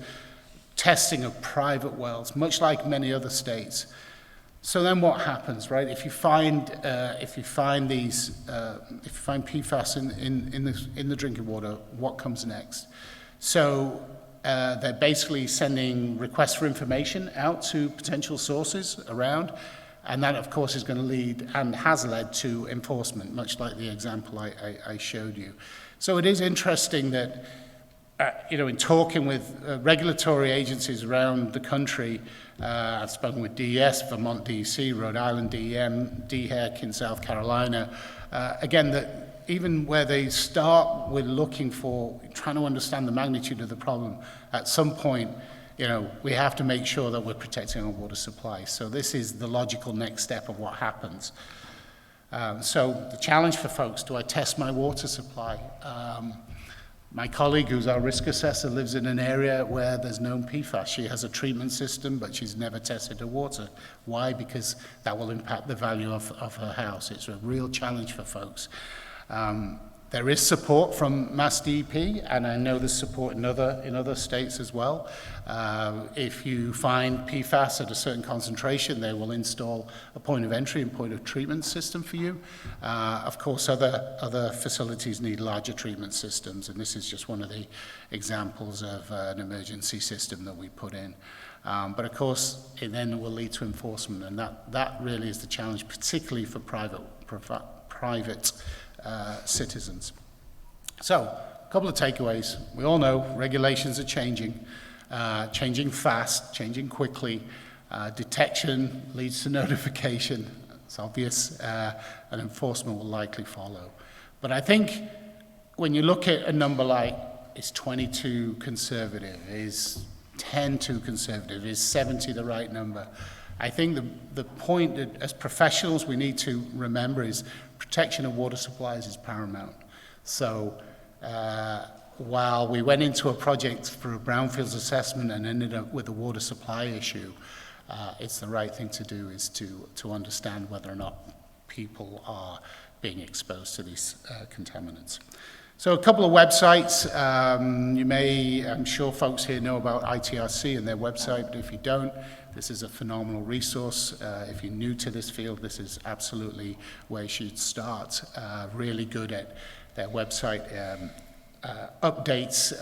testing of private wells, much like many other states. So then what happens, right? If you find PFAS in the drinking water, what comes next? So they're basically sending requests for information out to potential sources around, and that, of course, is going to lead and has led to enforcement, much like the example I showed you. So it is interesting that, in talking with regulatory agencies around the country, I've spoken with DES, Vermont DEC, Rhode Island DEM, DHEC in South Carolina, again, that even where they start with trying to understand the magnitude of the problem, at some point, we have to make sure that we're protecting our water supply. So this is the logical next step of what happens. So the challenge for folks, do I test my water supply? My colleague, who's our risk assessor, lives in an area where there's known PFAS. She has a treatment system, but she's never tested her water. Why? Because that will impact the value of her house. It's a real challenge for folks. There is support from Mass DEP, and I know there's support in other states as well. If you find PFAS at a certain concentration, they will install a point of entry and point of treatment system for you. Of course, other facilities need larger treatment systems, and this is just one of the examples of an emergency system that we put in. But of course, it then will lead to enforcement, and that really is the challenge, particularly for private citizens. So, a couple of takeaways. We all know regulations are changing fast, changing quickly. Detection leads to notification. It's obvious, and enforcement will likely follow. But I think when you look at a number like, is 20 too conservative? Is 10 too conservative? Is 70 the right number? I think the point that as professionals we need to remember is protection of water supplies is paramount. So while we went into a project for a brownfields assessment and ended up with a water supply issue, it's the right thing to do is to understand whether or not people are being exposed to these contaminants. So a couple of websites. I'm sure folks here know about ITRC and their website, but if you don't, this is a phenomenal resource. If you're new to this field, this is absolutely where you should start. Really good at their website, updates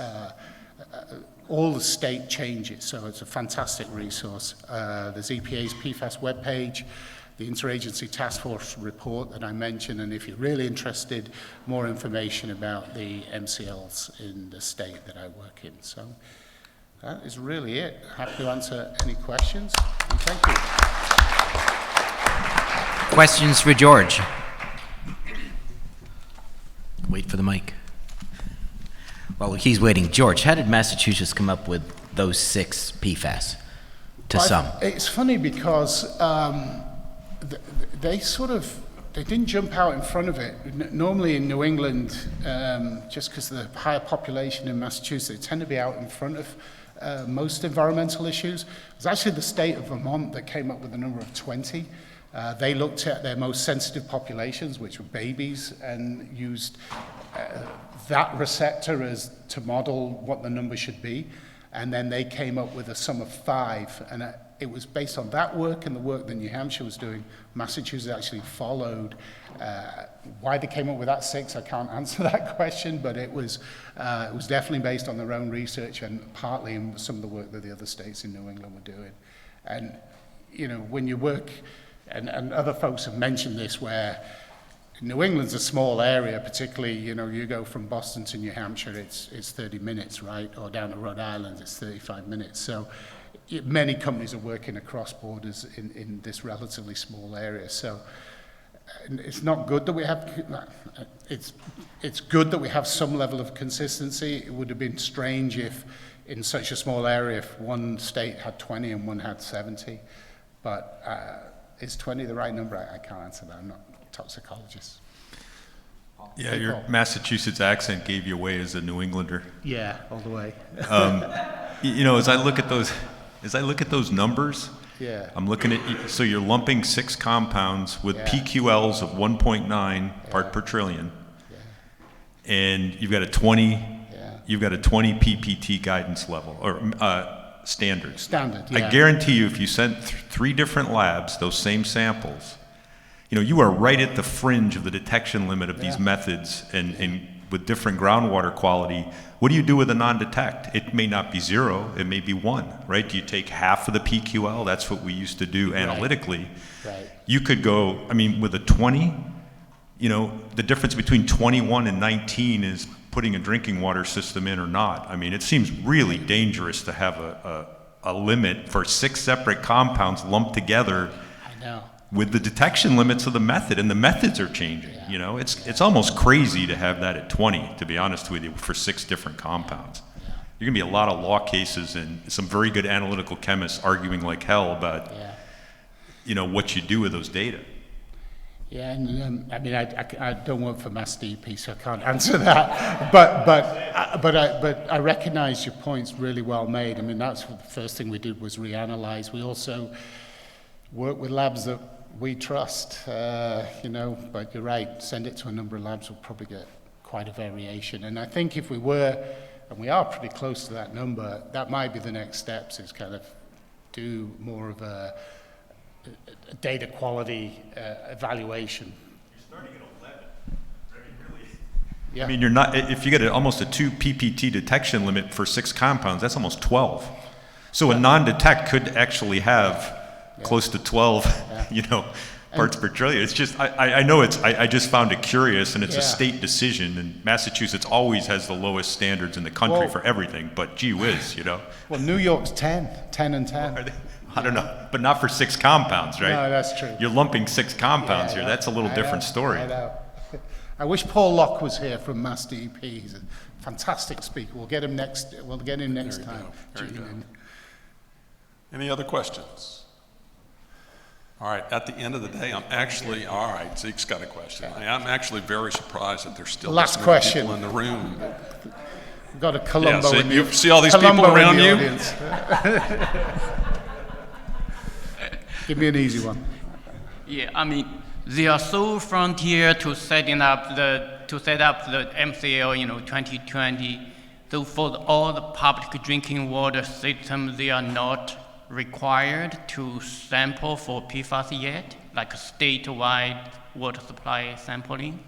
all the state changes, so it's a fantastic resource. There's EPA's PFAS webpage, the Interagency Task Force report that I mentioned, and if you're really interested, more information about the MCLs in the state that I work in. So that is really it. Happy to answer any questions, and thank you. Questions for George? Wait for the mic. Well, he's waiting. George, how did Massachusetts come up with those 6 PFAS to some? It's funny because they didn't jump out in front of it. Normally in New England, just because of the higher population in Massachusetts, they tend to be out in front of most environmental issues. It was actually the state of Vermont that came up with the number of 20. They looked at their most sensitive populations, which were babies, and used that receptor as to model what the number should be. And then they came up with a sum of 5. And it was based on that work and the work that New Hampshire was doing. Massachusetts actually followed. Why they came up with that 6, I can't answer that question, but it was definitely based on their own research and partly in some of the work that the other states in New England were doing. And, you know, when you work, and other folks have mentioned this, where New England's a small area, particularly, you know, you go from Boston to New Hampshire, it's 30 minutes, right? Or down to Rhode Island, it's 35 minutes. So many companies are working across borders in this relatively small area. So it's not good that we have, it's good that we have some level of consistency. It would have been strange if in such a small area, if one state had 20 and one had 70. But is 20 the right number? I can't answer that. I'm not a toxicologist. Yeah, your Massachusetts accent gave you away as a New Englander. Yeah, all the way. You know, as I look at those numbers, yeah, I'm looking at, so you're lumping 6 compounds with PQLs of 1.9 part per trillion, and you've got a 20 PPT guidance level or standard. Standard, yeah. I guarantee you, if you sent 3 different labs those same samples, you know, you are right at the fringe of the detection limit of these methods, and with different groundwater quality. What do you do with a non-detect? It may not be 0, it may be 1, right? Do you take half of the PQL? That's what we used to do analytically. Right. You could go, I mean, with a 20, you know, the difference between 21 and 19 is putting a drinking water system in or not. I mean, it seems really dangerous to have a limit for 6 separate compounds lumped together. I know. With the detection limits of the method, and the methods are changing. You know, it's almost crazy to have that at 20, to be honest with you, for 6 different compounds. You're gonna be a lot of law cases and some very good analytical chemists arguing like hell about, you know, what you do with those data. Yeah, and I mean, I don't work for Mass DEP, so I can't answer that. But I recognise your point's really well made. I mean, that's the first thing we did was reanalyze. We also work with labs that we trust, you know, but you're right, send it to a number of labs, we'll probably get quite a variation. And I think if we were, and we are pretty close to that number, that might be the next steps, is kind of do more of a data quality evaluation. You're starting at 11, really. Yeah. I mean, you're not, if you get almost a 2 PPT detection limit for 6 compounds, that's almost 12. So a non-detect could actually have close to 12, you know, parts per trillion. It's just, I know I just found it curious, and it's a state decision, and Massachusetts always has the lowest standards in the country for everything, but gee whiz, you know. Well, New York's 10 and 10. I don't know, but not for 6 compounds, right? No, that's true. You're lumping 6 compounds here. That's a little different story. I know. I wish Paul Locke was here from Mass DEP. He's a fantastic speaker. We'll get him next time. Very good. Any other questions? All right, at the end of the day, I'm actually, all right, Zeke's got a question. I'm actually very surprised that there's still last this many question people in the room. We've got a Columbo so in the you see all these Columbo people around in the you? audience. Give me an easy one. Yeah, I mean, they are so frontier to set up the MCL, 2020. So for all the public drinking water systems, they are not required to sample for PFAS yet, like statewide water supply sampling?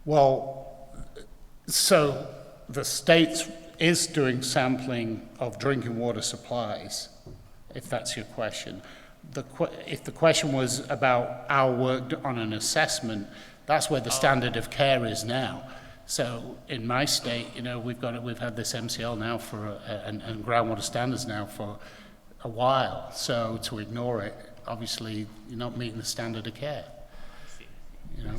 Well, so the states is doing sampling of drinking water supplies, if that's your question. If the question was about our work on an assessment, that's where the standard of care is now. So in my state, you know, we've had this MCL now and groundwater standards now for a while. So to ignore it, obviously, you're not meeting the standard of care. You know.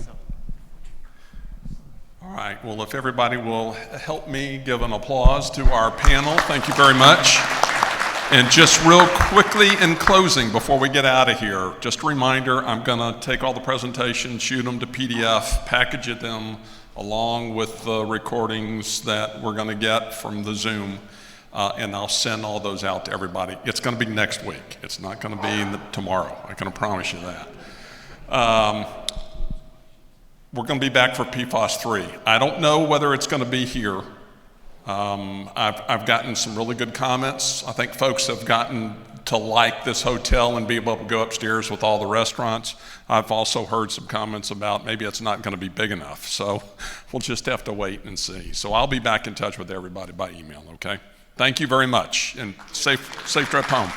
All right, well, if everybody will help me give an applause to our panel, thank you very much. And just real quickly in closing, before we get out of here, just a reminder, I'm gonna take all the presentations, shoot them to PDF, package them along with the recordings that we're gonna get from the Zoom, and I'll send all those out to everybody. It's gonna be next week. It's not gonna be tomorrow, I can promise you that. We're gonna be back for PFAS 3. I don't know whether it's gonna be here. I've gotten some really good comments. I think folks have gotten to like this hotel and be able to go upstairs with all the restaurants. I've also heard some comments about maybe it's not going to be big enough. So we'll just have to wait and see. So I'll be back in touch with everybody by email, okay? Thank you very much, and safe trip home.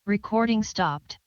Recording stopped.